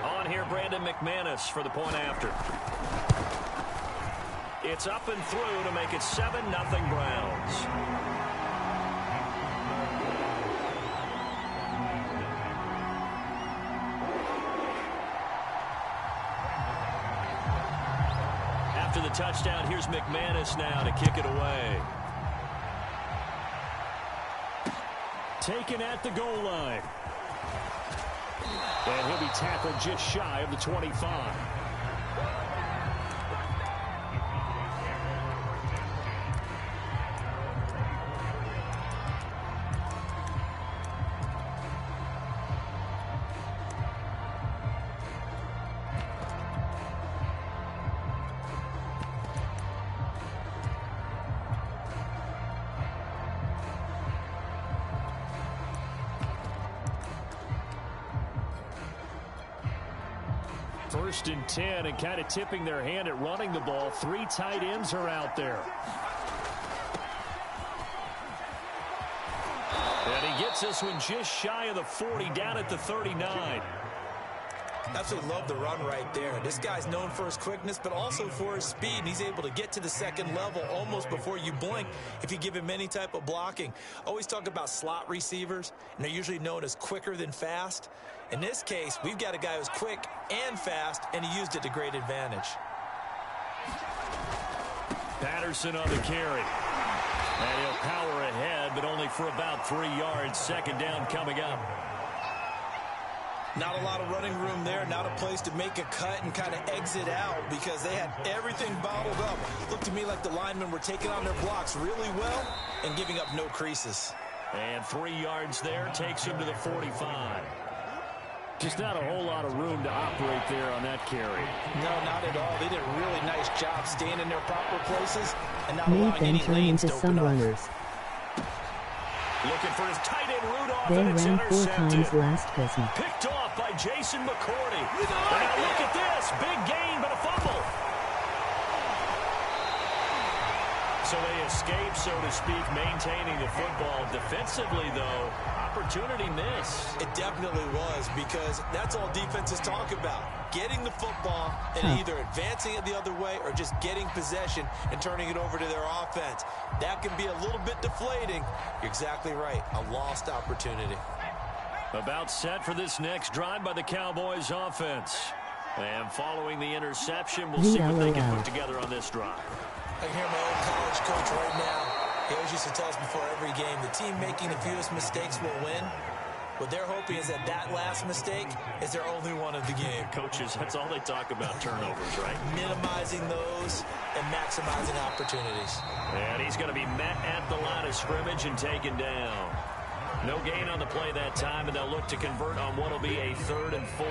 On here, Brandon McManus for the point after. It's up and through to make it 7-0 Browns. After the touchdown, here's McManus now to kick it away. Taken at the goal line. And he'll be tackled just shy of the 25. First and 10, and kind of tipping their hand at running the ball. 3 tight ends are out there. And he gets this one just shy of the 40, down at the 39. Absolutely love the run right there. This guy's known for his quickness, but also for his speed. And he's able to get to the second level almost before you blink if you give him any type of blocking. Always talk about slot receivers, and they're usually known as quicker than fast. In this case, we've got a guy who's quick and fast, and he used it to great advantage. Patterson on the carry. And he'll power ahead, but only for about 3 yards. Second down coming up. Not a lot of running room there, not a place to make a cut and kind of exit out because they had everything bottled up. Looked to me like the linemen were taking on their blocks really well and giving up no creases. And 3 yards there takes him to the 45. Just not a whole lot of room to operate there on that carry. No, not at all. They did a really nice job staying in their proper places and not Made allowing them any turn lanes into to some open up. runners. Looking for his tight end Rudolph, They and it's ran 4 intercepted. times last cousin. Picked off by Jason McCourty. Now look at this. Big gain, but a fumble. So they escape, so to speak, maintaining the football. Defensively, though, opportunity miss. It definitely was because that's all defenses talk about. Getting the football and either advancing it the other way or just getting possession and turning it over to their offense. That can be a little bit deflating. You're exactly right. A lost opportunity. About set for this next drive by the Cowboys offense. And following the interception, we'll see what they can put together on this drive. I can hear my old college coach right now. He always used to tell us before every game, the team making the fewest mistakes will win. What they're hoping is that that last mistake is their only one of the game. Coaches, that's all they talk about, turnovers, right? Minimizing those and maximizing opportunities. And he's going to be met at the line of scrimmage and taken down. No gain on the play that time, and they'll look to convert on what will be a 3rd and 4.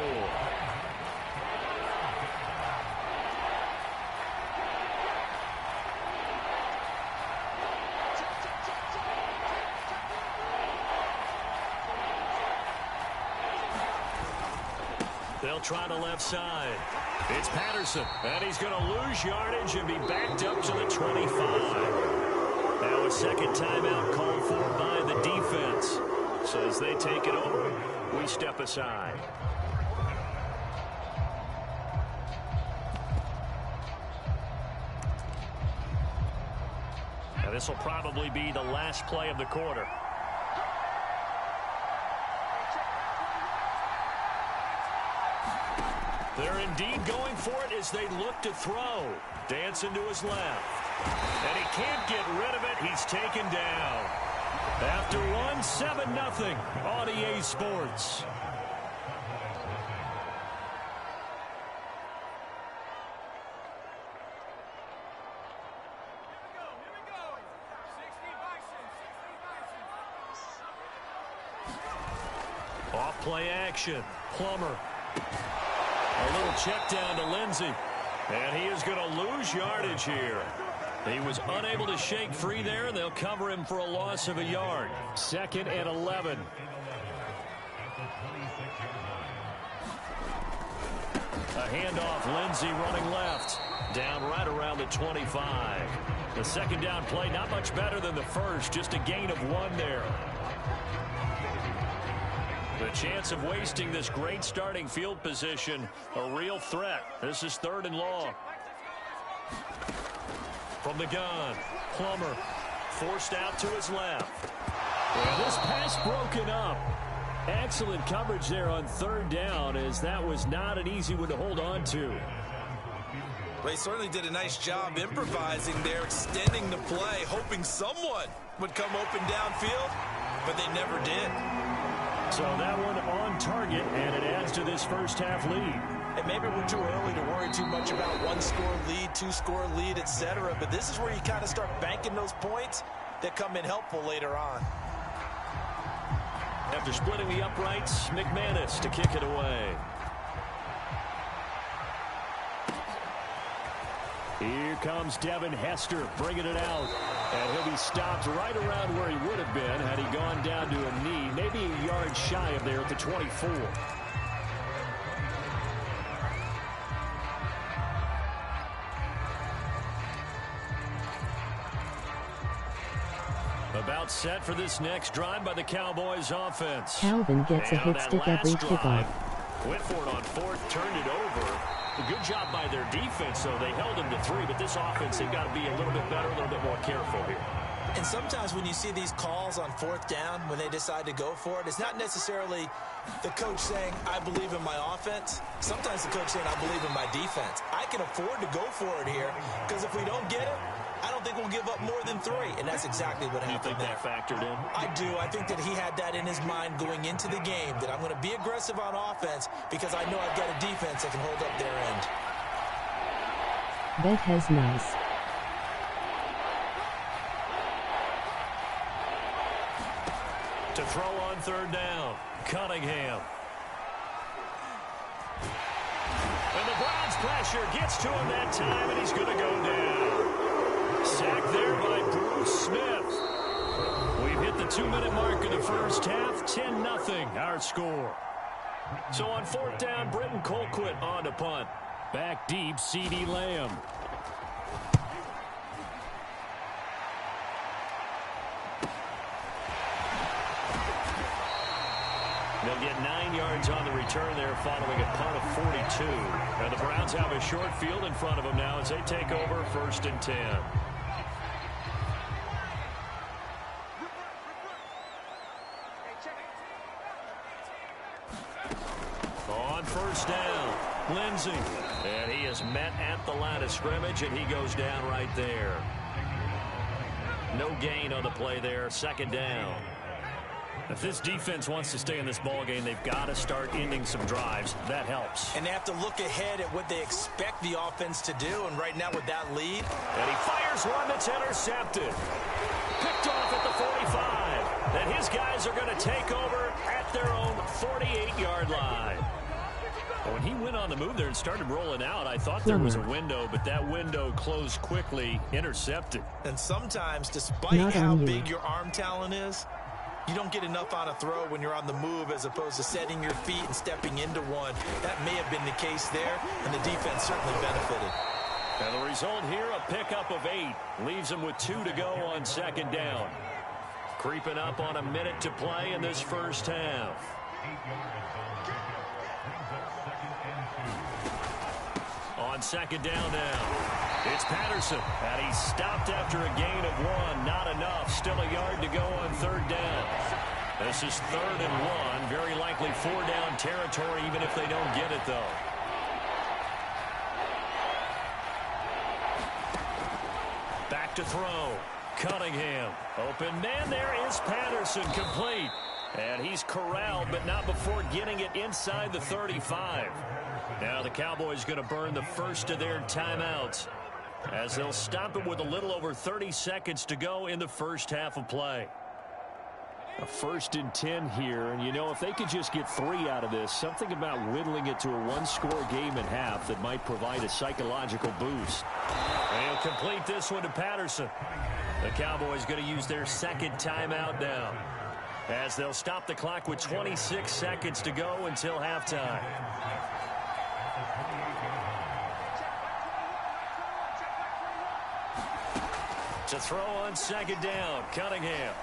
They'll try the left side. It's Patterson, and he's going to lose yardage and be backed up to the 25. Now a second timeout called for by the defense. So as they take it over, we step aside. Now this will probably be the last play of the quarter. They're indeed going for it as they look to throw. Dancing to his left. And he can't get rid of it. He's taken down. After one, 7-0 on EA Sports. Off play action. Plummer. A little check down to Lindsey. And he is going to lose yardage here. He was unable to shake free there, and they'll cover him for a loss of a yard. 2nd and 11. A handoff, Lindsey running left. Down right around the 25. The second down play, not much better than the first, just a gain of 1 there. The chance of wasting this great starting field position, a real threat. This is 3rd and long. From the gun, Plummer forced out to his left. Well, this pass broken up. Excellent coverage there on 3rd down, as that was not an easy one to hold on to. Well, he certainly did a nice job improvising there, extending the play, hoping someone would come open downfield, but they never did. So that one on target, and it adds to this first half lead. And maybe we're too early to worry too much about 1-score lead, 2-score lead, etc. But this is where you kind of start banking those points that come in helpful later on. After splitting the uprights, McManus to kick it away. Here comes Devin Hester bringing it out. And he'll be stopped right around where he would have been had he gone down to a knee, maybe a yard shy of there at the 24. About set for this next drive by the Cowboys offense. Calvin gets a hit stick every kickoff. Went for it on fourth, turned it over. A good job by their defense, though. They held them to 3, but this offense, they've got to be a little bit better, a little bit more careful here. And sometimes when you see these calls on fourth down, when they decide to go for it, it's not necessarily the coach saying, I believe in my offense. Sometimes the coach saying, I believe in my defense. I can afford to go for it here because if we don't get it, I don't think we'll give up more than 3. And that's exactly what happened there. You think that factored in? I do. I think that he had that in his mind going into the game, that I'm going to be aggressive on offense because I know I've got a defense that can hold up their end. Bet has nice. To throw on third down, Cunningham. And the Browns pressure gets to him that time, and he's going to go down. Sacked there by Bruce Smith. We've hit the 2-minute mark of the first half, 10-0 our score. So on fourth down, Britton Colquitt on to punt. Back deep, CeeDee Lamb. They'll get 9 yards on the return there following a punt of 42. And the Browns have a short field in front of them now as they take over 1st and 10. On first down, Lindsey. And he is met at the line of scrimmage, and he goes down right there. No gain on the play there, 2nd down. If this defense wants to stay in this ballgame, they've got to start ending some drives. That helps. And they have to look ahead at what they expect the offense to do. And right now with that lead. And he fires one that's intercepted. Picked off at the 45. Then his guys are going to take over at their own 48-yard line. When he went on the move there and started rolling out, I thought there was a window, but that window closed quickly, intercepted. And sometimes, despite how big your arm talent is, you don't get enough on a throw when you're on the move as opposed to setting your feet and stepping into one. That may have been the case there, and the defense certainly benefited. And the result here, a pickup of 8. Leaves them with 2 to go on 2nd down. Creeping up on a minute to play in this first half. On 2nd down now. It's Patterson, and he's stopped after a gain of 1. Not enough. Still a yard to go on 3rd down. This is 3rd and 1. Very likely 4-down territory, even if they don't get it, though. Back to throw. Cunningham. Open man, there is Patterson, complete. And he's corralled, but not before getting it inside the 35. Now the Cowboys going to burn the first of their timeouts, as they'll stop it with a little over 30 seconds to go in the first half of play. A 1st and 10 here, and you know, if they could just get 3 out of this, something about whittling it to a 1-score game at half that might provide a psychological boost. And he'll complete this one to Patterson. The Cowboys going to use their 2nd timeout now, as they'll stop the clock with 26 seconds to go until halftime. To throw on 2nd down, Cunningham.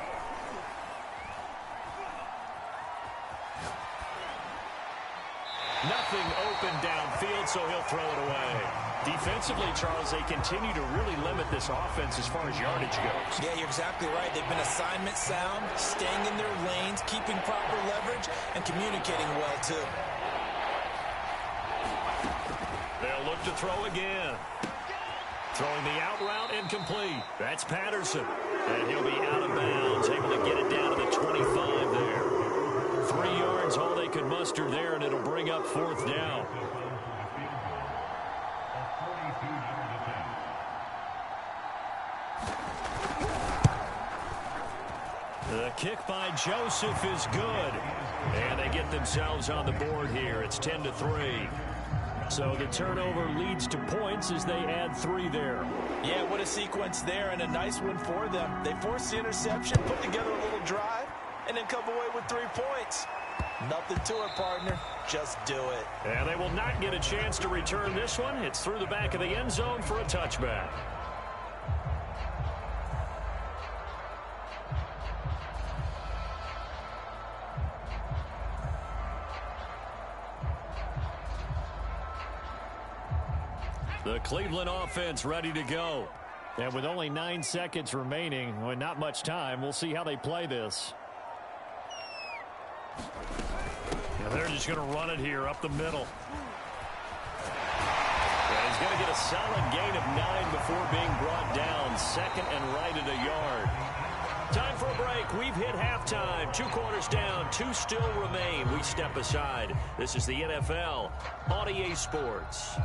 Nothing open downfield, so he'll throw it away. Defensively, Charles, they continue to really limit this offense as far as yardage goes. Yeah, you're exactly right. They've been assignment sound, staying in their lanes, keeping proper leverage, and communicating well, too. They'll look to throw again. Throwing the out route incomplete. That's Patterson. And he'll be out of bounds, able to get it down to the 25 there. 3 yards, all they could muster there, and it'll bring up 4th down. The kick by Joseph is good. And they get themselves on the board here. It's 10-3. So the turnover leads to points as they add 3 there. Yeah, what a sequence there, and a nice one for them. They forced the interception, put together a little drive, and then come away with 3 points. Nothing to it, partner. Just do it. And they will not get a chance to return this one. It's through the back of the end zone for a touchback. The Cleveland offense ready to go. And with only 9 seconds remaining, well, not much time, we'll see how they play this. Yeah, they're just going to run it here up the middle. And he's going to get a solid gain of 9 before being brought down. Second and right at a yard. Time for a break. We've hit halftime. 2 quarters down. 2 still remain. We step aside. This is the NFL on EA Sports.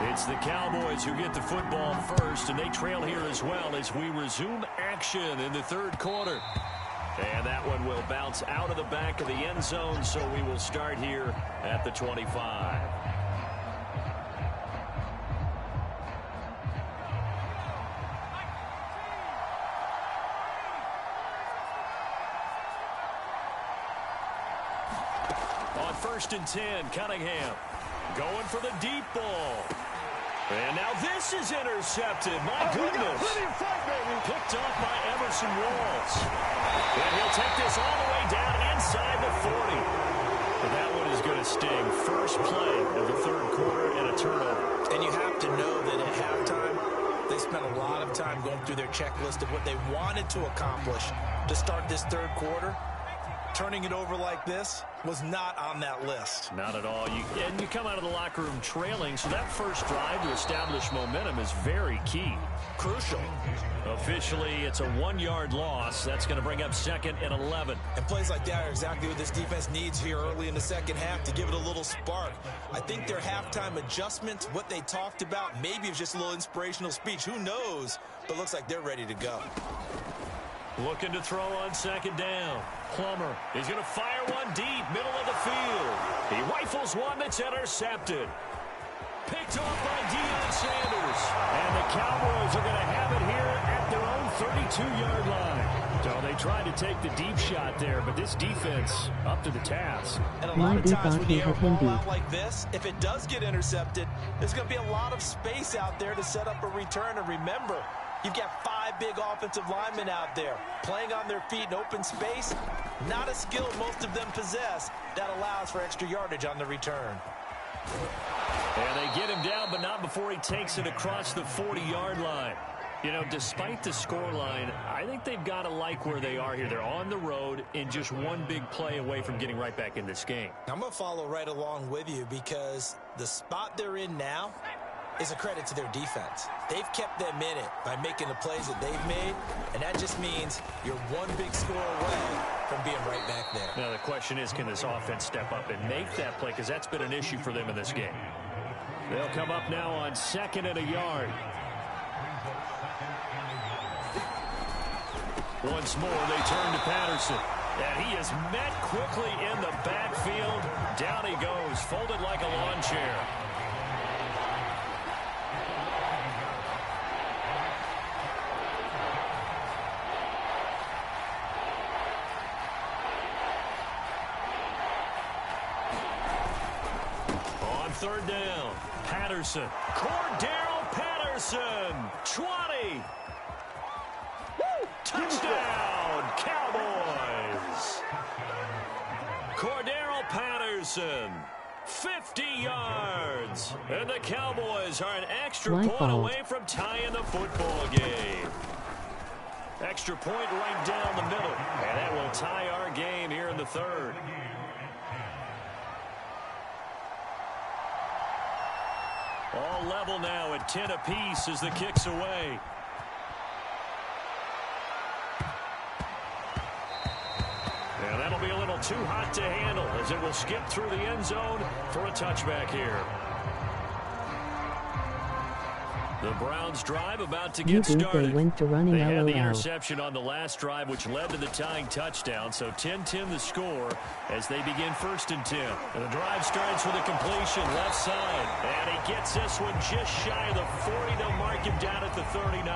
It's the Cowboys who get the football first, and they trail here as well as we resume action in the third quarter. And that one will bounce out of the back of the end zone, so we will start here at the 25. On 1st and 10, Cunningham going for the deep ball. And now this is intercepted. My goodness. Picked off by Emerson Walls. And he'll take this all the way down inside the 40. And that one is going to sting. First play of the third quarter and a turnover. And you have to know that at halftime, they spent a lot of time going through their checklist of what they wanted to accomplish to start this third quarter. Turning it over like this was not on that list. Not at all. And you come out of the locker room trailing, so that first drive to establish momentum is very key. Crucial. Officially, it's a 1-yard loss. That's going to bring up 2nd and 11. And plays like that are exactly what this defense needs here early in the second half to give it a little spark. I think their halftime adjustments, what they talked about, maybe it's just a little inspirational speech. Who knows? But looks like they're ready to go. Looking to throw on 2nd down. Plummer. He's going to fire one deep, middle of the field. He rifles one that's intercepted. Picked off by Deion Sanders. And the Cowboys are going to have it here at their own 32-yard line. So they tried to take the deep shot there, but this defense up to the task. And a lot of times when you have a ball out like this, if it does get intercepted, there's going to be a lot of space out there to set up a return. And remember, you've got 5 big offensive linemen out there playing on their feet in open space. Not a skill most of them possess that allows for extra yardage on the return. And they get him down, but not before he takes it across the 40-yard line. You know, despite the scoreline, I think they've got to like where they are here. They're on the road and just one big play away from getting right back in this game. I'm going to follow right along with you because the spot they're in now is a credit to their defense. They've kept them in it by making the plays that they've made, and that just means you're one big score away from being right back there. Now the question is, can this offense step up and make that play? Because that's been an issue for them in this game. They'll come up now on 2nd and a yard. Once more, they turn to Patterson. And he is met quickly in the backfield. Down he goes, folded like a lawn chair. On 3rd down, Patterson. Cordero Patterson, 20. Touchdown, Cowboys. Cordero Patterson, 50 yards. And the Cowboys are an extra point away from tying the football game. Extra point right down the middle. And that will tie our game here in the third. All level now at 10 apiece as the kick's away. And that'll be a little too hot to handle as it will skip through the end zone for a touchback here. The Browns drive about to get started. They had the interception on the last drive, which led to the tying touchdown. So 10-10 the score as they begin 1st and 10. And the drive starts with a completion left side. And he gets this one just shy of the 40. They'll mark him down at the 39.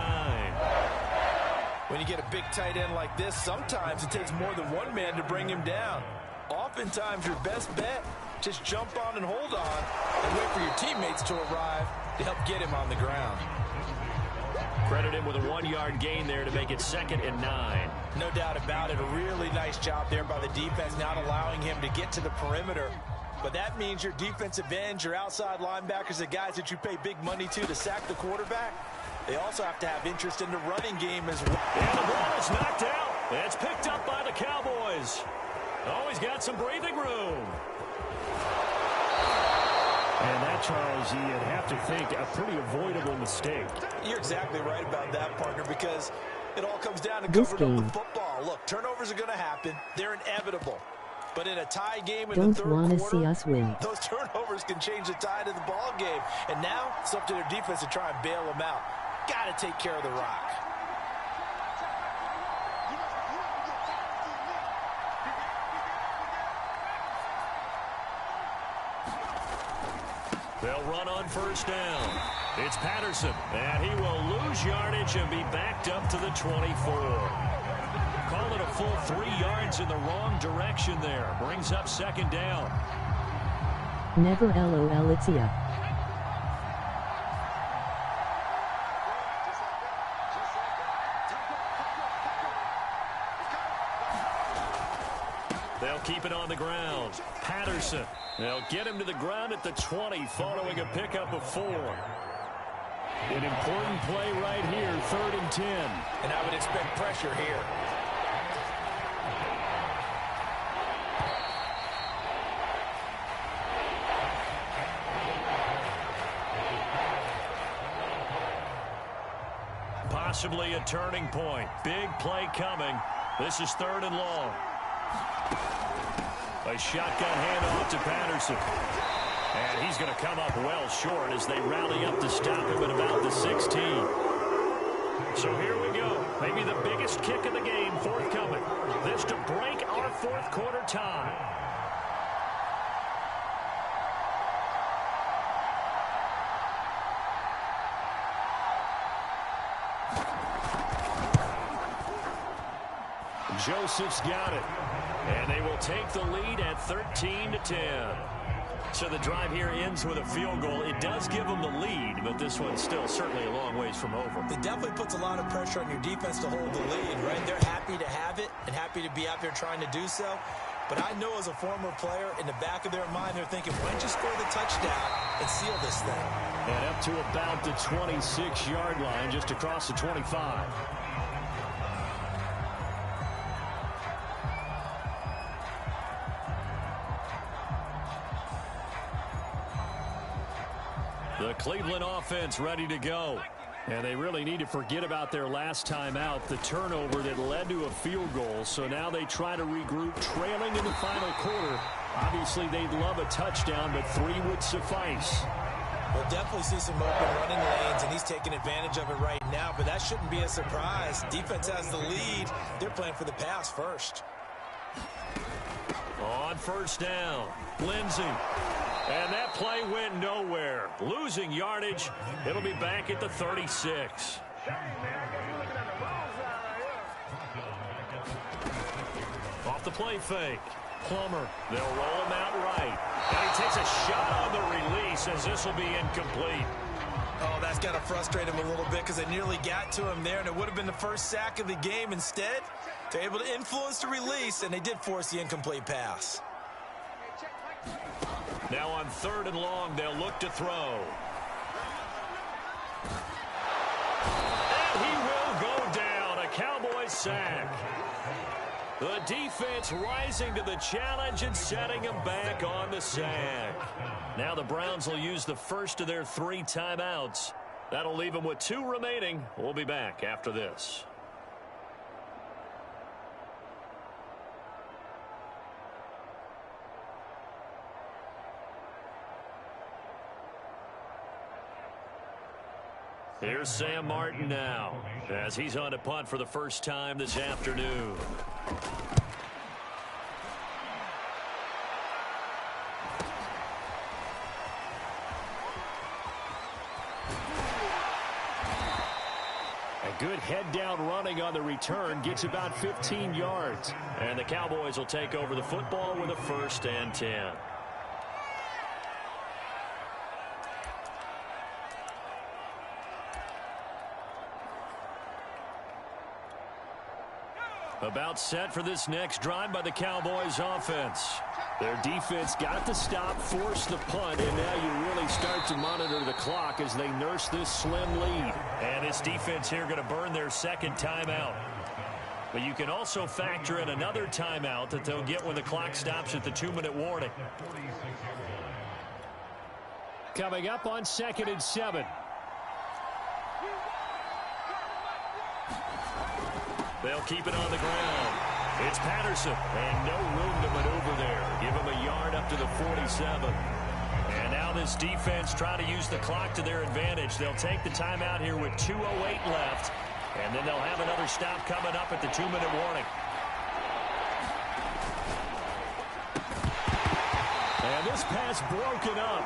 When you get a big tight end like this, sometimes it takes more than one man to bring him down. Oftentimes, your best bet, just jump on and hold on and wait for your teammates to arrive to help get him on the ground. Credit him with a 1-yard gain there to make it 2nd and 9. No doubt about it. A really nice job there by the defense, not allowing him to get to the perimeter. But that means your defensive ends, your outside linebackers, the guys that you pay big money to sack the quarterback, they also have to have interest in the running game as well. And the ball is knocked out. It's picked up by the Cowboys. Oh, he's got some breathing room. And that, Charles, you'd have to think a pretty avoidable mistake. You're exactly right about that, partner, because it all comes down to covering up the football. Look, turnovers are going to happen. They're inevitable. But in a tie game in the third quarter, don't want to see us win. Those turnovers can change the tide of the ball game. And now it's up to their defense to try and bail them out. Got to take care of the rock. They'll run on first down. It's Patterson, and he will lose yardage and be backed up to the 24. Call it a full 3 yards in the wrong direction there. Brings up second down. Never LOL, it's ya. They'll keep it on the ground. Patterson. They'll get him to the ground at the 20 following a pickup of 4. An important play right here, 3rd and 10. And I would expect pressure here. Possibly a turning point. Big play coming. This is 3rd and long. A shotgun handoff to Patterson. And he's going to come up well short as they rally up to stop him at about the 16. So here we go. Maybe the biggest kick of the game forthcoming. This to break our 4th quarter tie. Joseph's got it. And they will take the lead at 13-10. So the drive here ends with a field goal. It does give them the lead, but this one's still certainly a long ways from over. It definitely puts a lot of pressure on your defense to hold the lead, right? They're happy to have it and happy to be out there trying to do so. But I know as a former player, in the back of their mind, they're thinking, why don't you score the touchdown and seal this thing? And up to about the 26-yard line, just across the 25. The Cleveland offense ready to go. And they really need to forget about their last time out, the turnover that led to a field goal. So now they try to regroup, trailing in the final quarter. Obviously, they'd love a touchdown, but 3 would suffice. We'll definitely see some open running lanes, and he's taking advantage of it right now, but that shouldn't be a surprise. Defense has the lead. They're playing for the pass first. On first down, Lindsey. And that play went nowhere. Losing yardage. It'll be back at the 36. Off the play fake. Plummer. They'll roll him out right. And he takes a shot on the release as this will be incomplete. Oh, that's got to frustrate him a little bit because they nearly got to him there, and it would have been the first sack of the game. Instead, they're able to influence the release, and they did force the incomplete pass. Now on 3rd and long, they'll look to throw. And he will go down. A Cowboys sack. The defense rising to the challenge and setting him back on the sack. Now the Browns will use the first of their 3 timeouts. That'll leave them with 2 remaining. We'll be back after this. Here's Sam Martin now, as he's on to punt for the first time this afternoon. A good head-down running on the return gets about 15 yards. And the Cowboys will take over the football with a 1st and 10. About set for this next drive by the Cowboys offense. Their defense got the stop, forced the punt, and now you really start to monitor the clock as they nurse this slim lead. And this defense here going to burn their second timeout. But you can also factor in another timeout that they'll get when the clock stops at the 2-minute warning. Coming up on 2nd and 7. They'll keep it on the ground. It's Patterson, and no room to maneuver there. Give him a yard up to the 47. And now this defense trying to use the clock to their advantage. They'll take the timeout here with 2:08 left, and then they'll have another stop coming up at the 2-minute warning. And this pass broken up.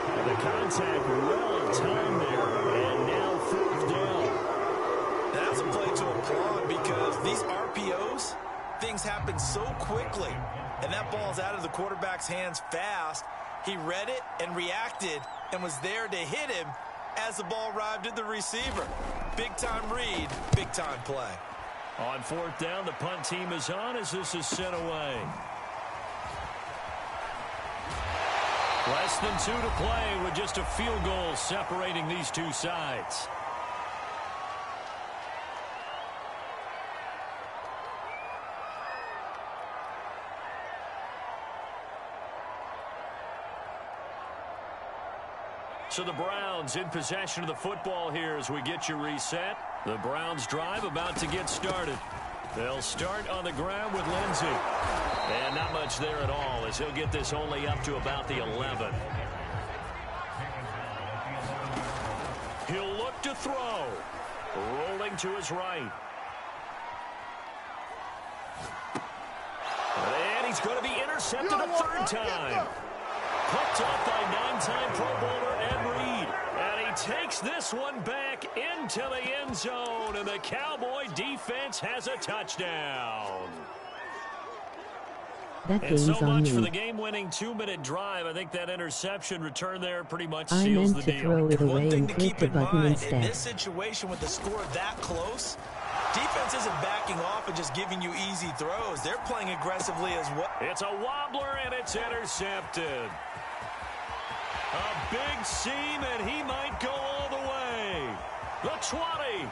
And the contact well timed there, and now 4th down. That's a play to applaud because these RPOs, things happen so quickly. And that ball's out of the quarterback's hands fast. He read it and reacted and was there to hit him as the ball arrived at the receiver. Big-time read, big-time play. On 4th down, the punt team is on as this is sent away. Less than 2 to play with just a field goal separating these two sides. So the Browns in possession of the football here as we get you reset. The Browns drive about to get started. They'll start on the ground with Lindsey. And not much there at all as he'll get this only up to about the 11. He'll look to throw. Rolling to his right. And he's going to be intercepted a 3rd time. Picked up by 9-time Pro Bowler Ed Reed. And he takes this one back into the end zone. And the Cowboy defense has a touchdown. That And so game's on much for the me. game-winning 2-minute drive. I think that interception return there pretty much I seals meant the to deal. throw it One away thing and to click keep the in button mind, in instead. this situation with the score that close, defense isn't backing off and just giving you easy throws. They're playing aggressively as well. It's a wobbler, and it's intercepted. A big seam, and he might go all the way. The 20.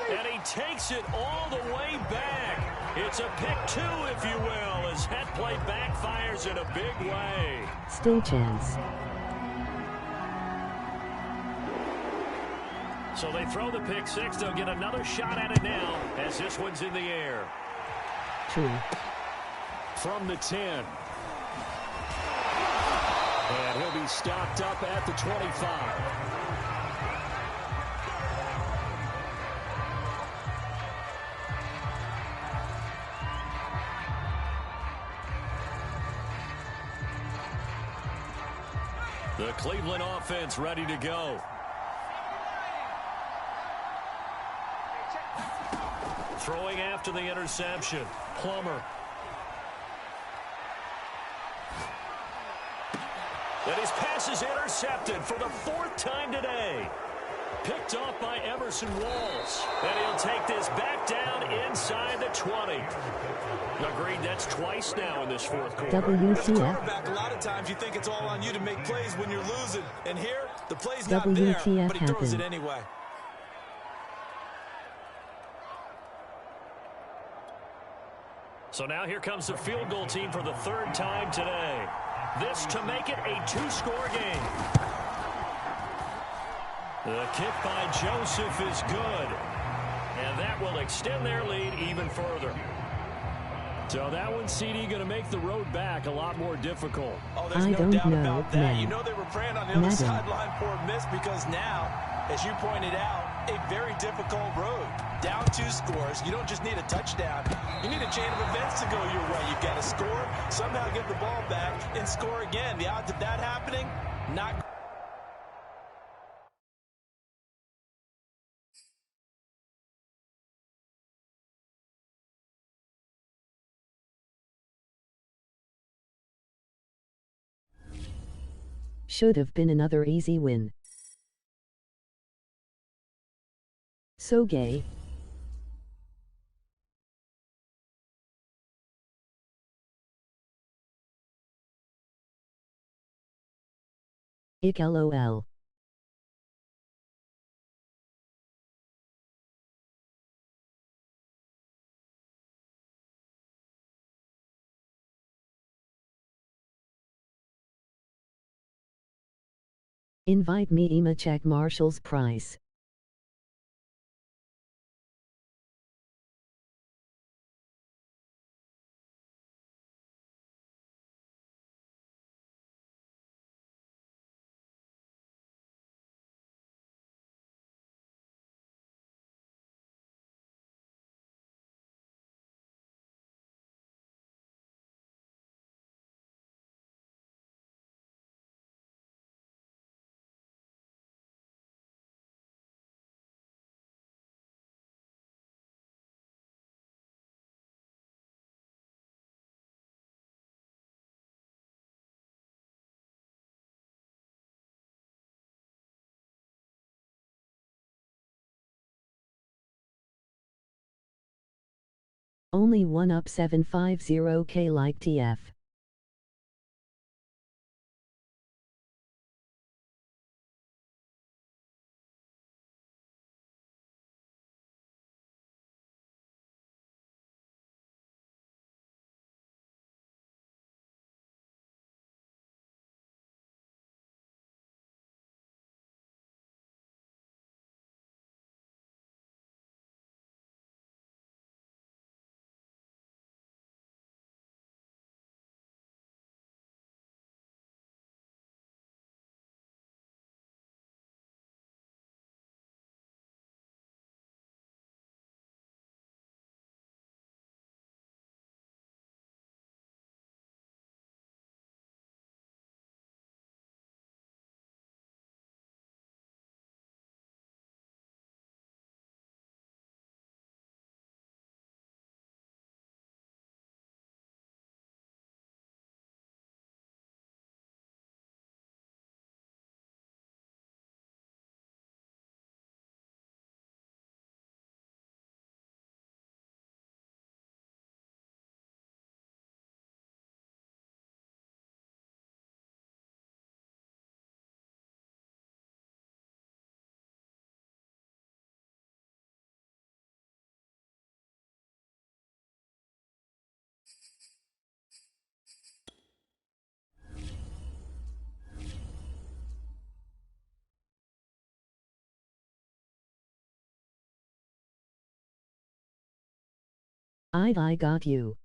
And he takes it all the way back. It's a pick 2, if you will, as that play backfires in a big way. Still chance. So they throw the pick 6. They'll get another shot at it now as this one's in the air. True. From the 10. And he'll be stopped up at the 25. The Cleveland offense ready to go. Throwing after the interception. Plummer. And his pass is intercepted for the 4th time today. Picked off by Emerson Walls. And he'll take this back down inside the 20. Agreed, that's twice now in this 4th quarter. As a WTF. quarterback, a lot of times you think it's all on you to make plays when you're losing. And here, the play's not there, WTF but he throws it happened. anyway. So now here comes the field goal team for the 3rd time today. This to make it a 2-score game. The kick by Joseph is good. And that will extend their lead even further. So that one, CD, going to make the road back a lot more difficult. Oh, there's I no don't doubt know, about that. man. You know they were praying on the other Madden. sideline for a miss because now, as you pointed out, a very difficult road. Down 2 scores. You don't just need a touchdown. You need a chain of events to go your way. You've got to score, somehow get the ball back, and score again. The odds of that happening, not. Should have been another easy win. So gay. Ick lol. Invite me Ema check Marshall's price. Only one up 750k like TF. I got you.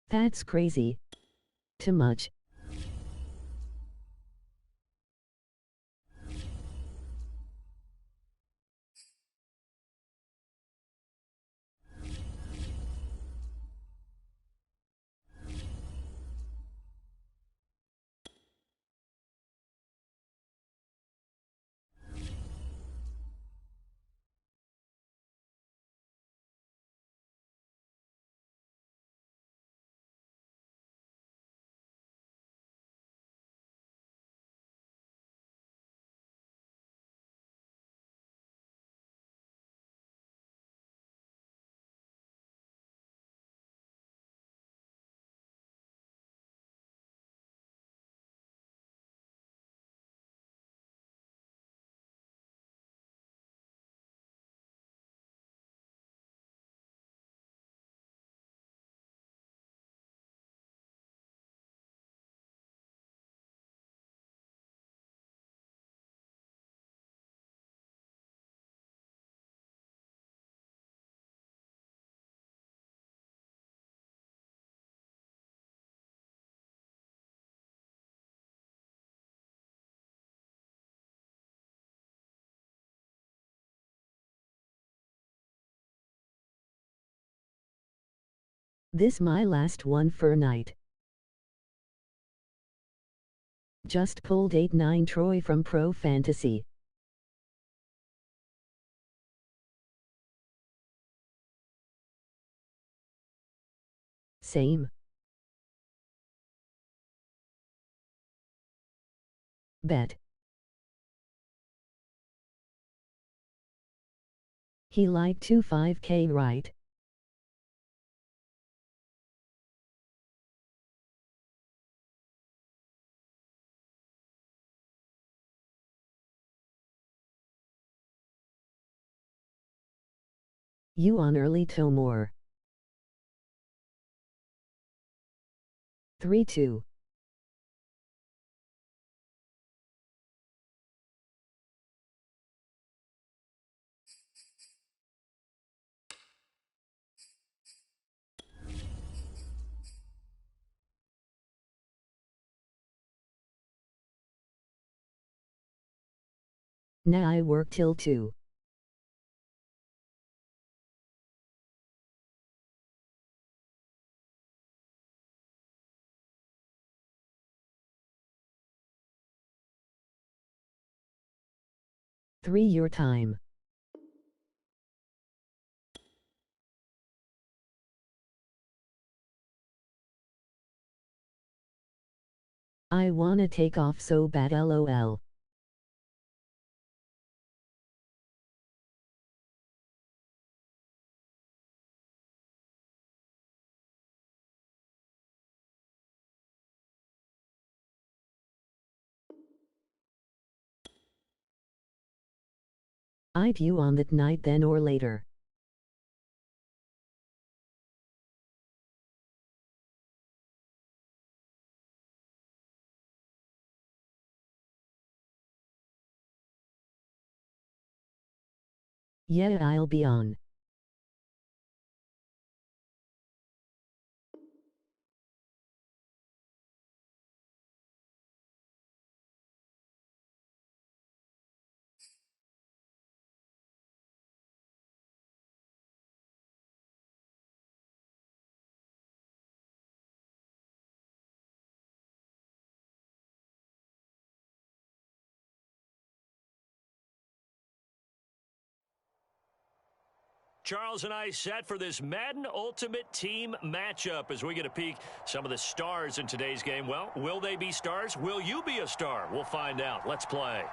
That's crazy. Too much. This my last one for night. Just pulled 8-9 Troy from Pro Fantasy. Same. Bet. He like 25K, right? You on early Tomor. 3-2. Now I work till 2. Three your time. I wanna take off so bad, lol. I'd you on that night then or later. Yeah, I'll be on. Charles and I set for this Madden Ultimate Team matchup as we get a peek some of the stars in today's game. Well, will they be stars? Will you be a star? We'll find out. Let's play.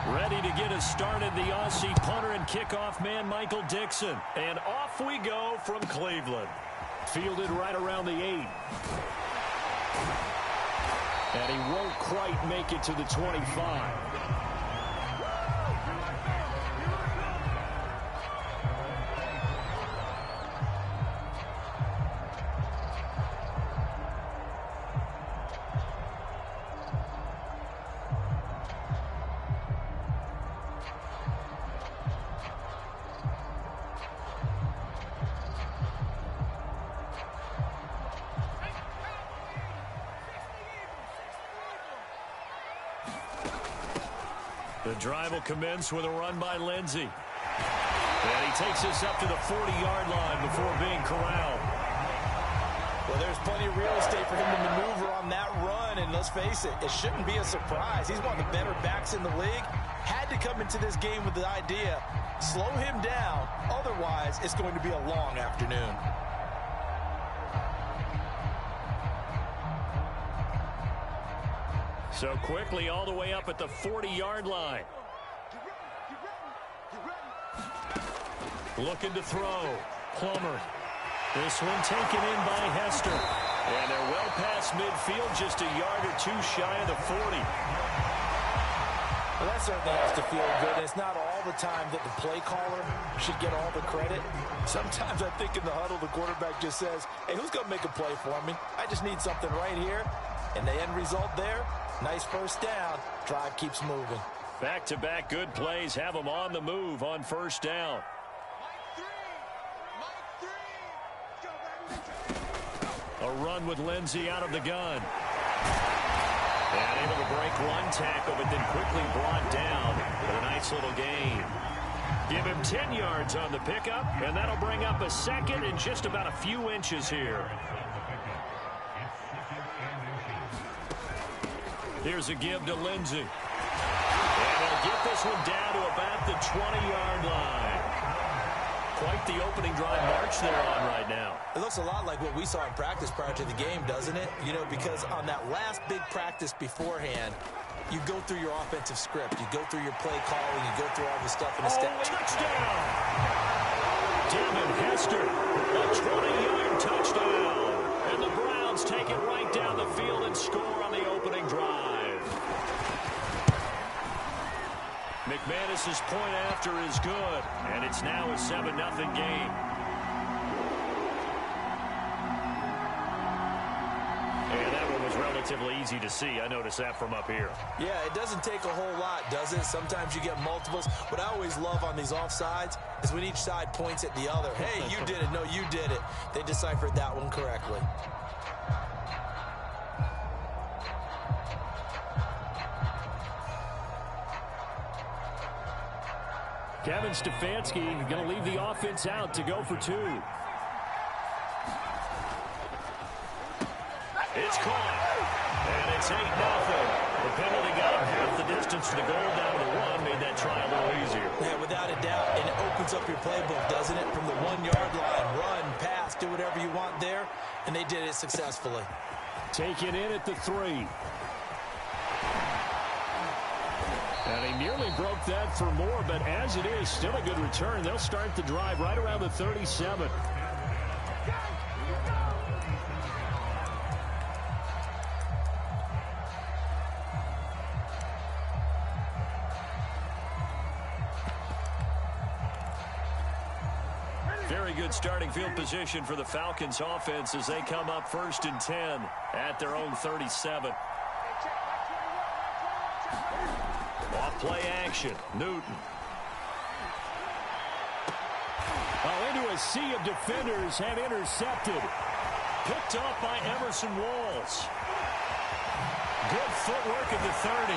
Ready to get us started, the Aussie punter and kickoff man, Michael Dixon. And off we go from Cleveland. Fielded right around the 8. And he won't quite make it to the 25. The drive will commence with a run by Lindsey. And he takes us up to the 40-yard line before being corralled. Well, there's plenty of real estate for him to maneuver on that run, and let's face it, it shouldn't be a surprise. He's one of the better backs in the league. Had to come into this game with the idea, slow him down, otherwise it's going to be a long afternoon. So quickly all the way up at the 40-yard line. Looking to throw. Plummer. This one taken in by Hester. And they're well past midfield, just a yard or two shy of the 40. Well, that certainly has to feel good. It's not all the time that the play caller should get all the credit. Sometimes I think in the huddle, the quarterback just says, hey, who's going to make a play for me? I just need something right here. And the end result there, nice first down. Drive keeps moving. Back-to-back good plays have them on the move on first down. A run with Lindsey out of the gun. And able to break one tackle, but then quickly brought down with a nice little gain. Give him 10 yards on the pickup, and that'll bring up a second and just about a few inches here. Here's a give to Lindsey. And they'll get this one down to about the 20-yard line. Quite the opening drive march they're on right now. It looks a lot like what we saw in practice prior to the game, doesn't it? You know, because on that last big practice beforehand, you go through your offensive script. You go through your play calling. You go through all the stuff in the stat. Touchdown! Devin Hester, a 20-yard touchdown. And the Browns take it right down the field and score on the opening drive. McManus's point after is good, and it's now a 7-0 game. And that one was relatively easy to see. I noticed that from up here. Yeah, it doesn't take a whole lot, does it? Sometimes you get multiples. What I always love on these offsides is when each side points at the other. Hey, you did it. No, you did it. They deciphered that one correctly. Kevin Stefanski going to leave the offense out to go for 2. It's caught. And it's 8-0. The penalty got him half the distance to the goal, down to the 1, made that try a little easier. Yeah, without a doubt. And it opens up your playbook, doesn't it? From the 1-yard line, run, pass, do whatever you want there. And they did it successfully. Taken in at the 3. And he nearly broke that for more, but as it is, still a good return. They'll start the drive right around the 37. Very good starting field position for the Falcons offense as they come up 1st and 10 at their own 37. Off play action. Newton. Oh, into a sea of defenders and intercepted. Picked off by Emerson Walls. Good footwork at the 30.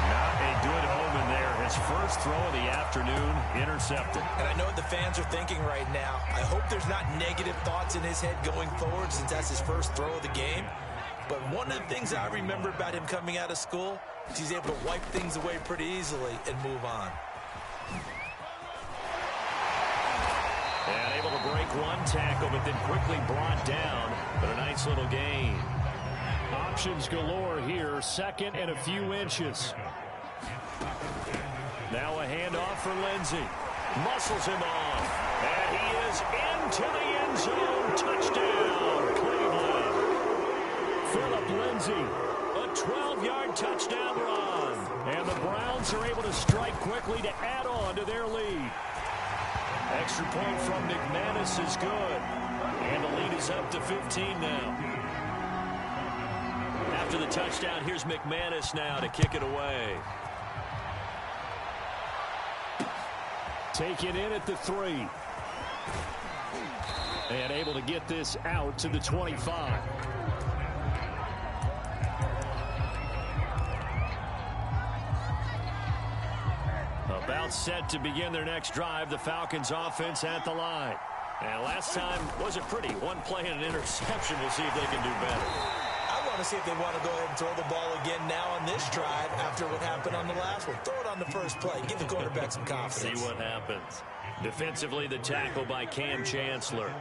Not a good omen there. His first throw of the afternoon, intercepted. And I know what the fans are thinking right now. I hope there's not negative thoughts in his head going forward since that's his first throw of the game. But one of the things I remember about him coming out of school is he's able to wipe things away pretty easily and move on. And able to break one tackle, but then quickly brought down. But a nice little gain. Options galore here. 2nd and a few inches. Now a handoff for Lindsey. Muscles him off. And he is into the end zone. Touchdown, Cleveland. Phillip Lindsey, a 12-yard touchdown run. And the Browns are able to strike quickly to add on to their lead. Extra point from McManus is good. And the lead is up to 15 now. After the touchdown, here's McManus now to kick it away. Taken in at the 3. And able to get this out to the 25. About set to begin their next drive. The Falcons offense at the line. And last time wasn't pretty. One play and an interception. We'll see if they can do better. I want to see if they want to go ahead and throw the ball again now on this drive after what happened on the last one. Throw it on the first play. Give the quarterback some confidence. See what happens. Defensively, the tackle by Cam Chancellor.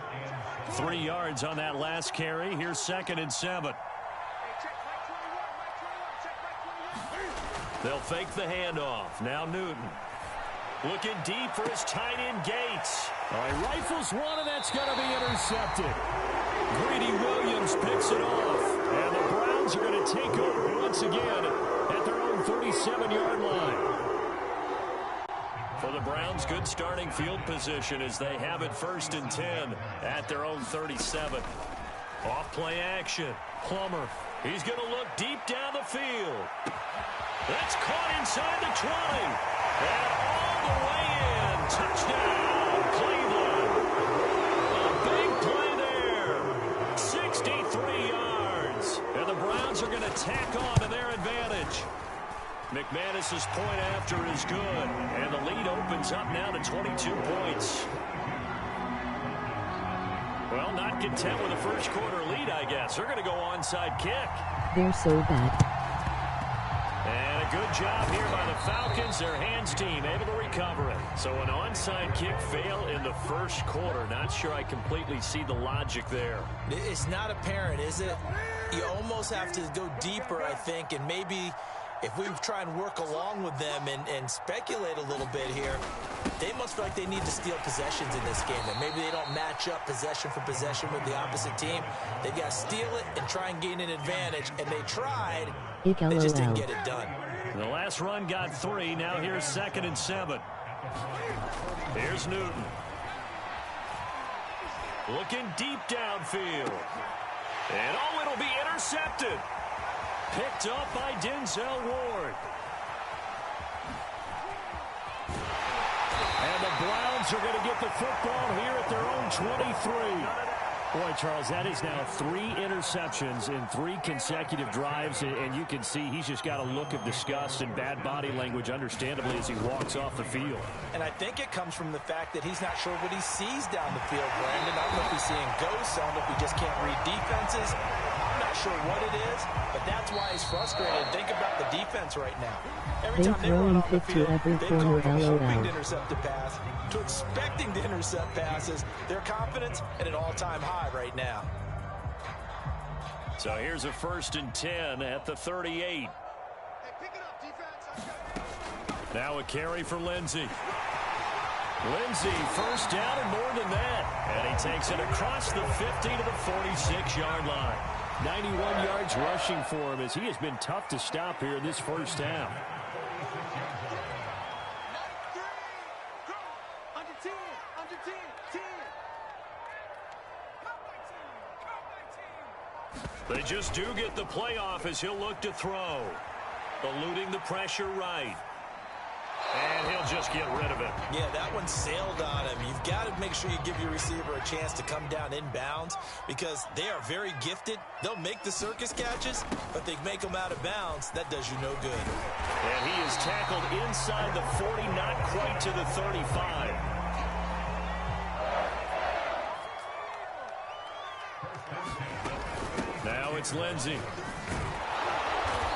3 yards on that last carry. Here's 2nd and 7. They'll fake the handoff. Now Newton. Looking deep for his tight end Gates. He rifles one, and that's going to be intercepted. Greedy Williams picks it off. And the Browns are going to take over once again at their own 37-yard line. For the Browns, good starting field position as they have it 1st and 10 at their own 37. Off play action. Plummer. He's going to look deep down the field. That's caught inside the 20. And all the way in. Touchdown, Cleveland. A big play there. 63 yards. And the Browns are going to tack on to their advantage. McManus's point after is good. And the lead opens up now to 22 points. Well, not content with a first quarter lead, I guess. They're going to go onside kick. They're so bad. And a good job here by the Falcons. Their hands team able to recover it. So an onside kick fail in the first quarter. Not sure I completely see the logic there. It's not apparent, is it? You almost have to go deeper, I think, and maybe if we try and work along with them and speculate a little bit here, they must feel like they need to steal possessions in this game. And maybe they don't match up possession for possession with the opposite team. They got to steal it and try and gain an advantage. And they tried. They just didn't get it done. The last run got 3. Now here's 2nd and 7. Here's Newton. Looking deep downfield. And oh, it'll be intercepted. Picked up by Denzel Ward. And the Browns are going to get the football here at their own 23. Boy, Charles, that is now 3 interceptions in 3 consecutive drives, and you can see he's just got a look of disgust and bad body language, understandably, as he walks off the field. And I think it comes from the fact that he's not sure what he sees down the field, Brandon. I don't know if he's seeing ghosts. I don't know if he just can't read defenses. I'm not sure what it is, but that's why he's frustrated. Think about the defense right now. Every time they run off the field, they've gone from hoping to intercept a pass to expecting to intercept passes. Their confidence at an all-time high right now. So here's a 1st and 10 at the 38. Now a carry for Lindsey. Lindsey, 1st down and more than that. And he takes it across the 50 to the 46-yard line. 91 yards rushing for him as he has been tough to stop here in this first half. They just do get the playoff as he'll look to throw. Eluding the pressure right. And he'll just get rid of it. Yeah, that one sailed on him. You've got to make sure you give your receiver a chance to come down inbounds because they are very gifted. They'll make the circus catches, but they make them out of bounds. That does you no good. And he is tackled inside the 40, not quite to the 35. Now it's Lindsey.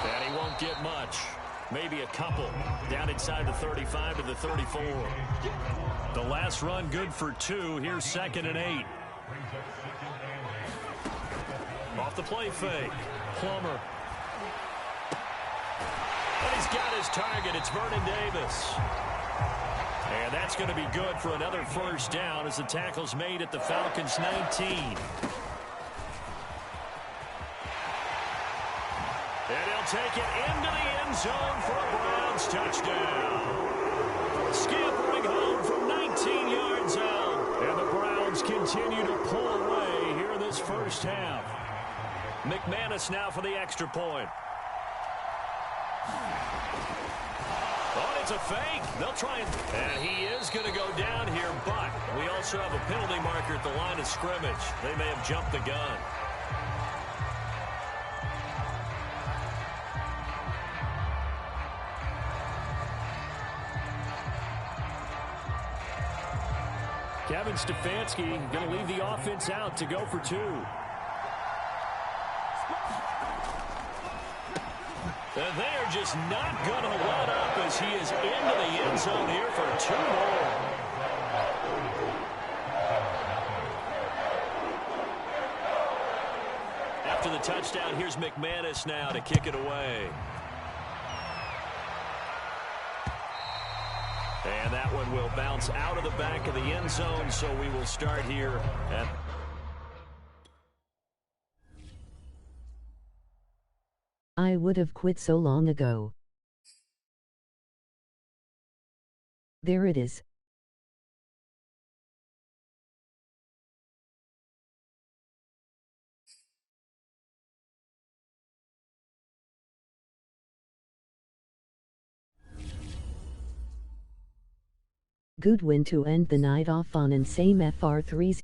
And he won't get much. Maybe a couple. Down inside the 35 to the 34. The last run good for 2. Here's 2nd and 8. Off the play fake. Plummer. And he's got his target. It's Vernon Davis. And that's going to be good for another 1st down as the tackle's made at the Falcons' 19. And he'll take it into the end zone for a Browns touchdown. Scampering home from 19 yards out. And the Browns continue to pull away here in this first half. McManus now for the extra point. Oh, it's a fake. They'll try and he is going to go down here, but we also have a penalty marker at the line of scrimmage. They may have jumped the gun. Kevin Stefanski going to leave the offense out to go for 2. And they are just not going to let up as he is into the end zone here for 2 more. After the touchdown, here's McManus now to kick it away. And that one will bounce out of the back of the end zone, so we will start here at... I would have quit so long ago. There it is. Good win to end the night off on insane FR3s.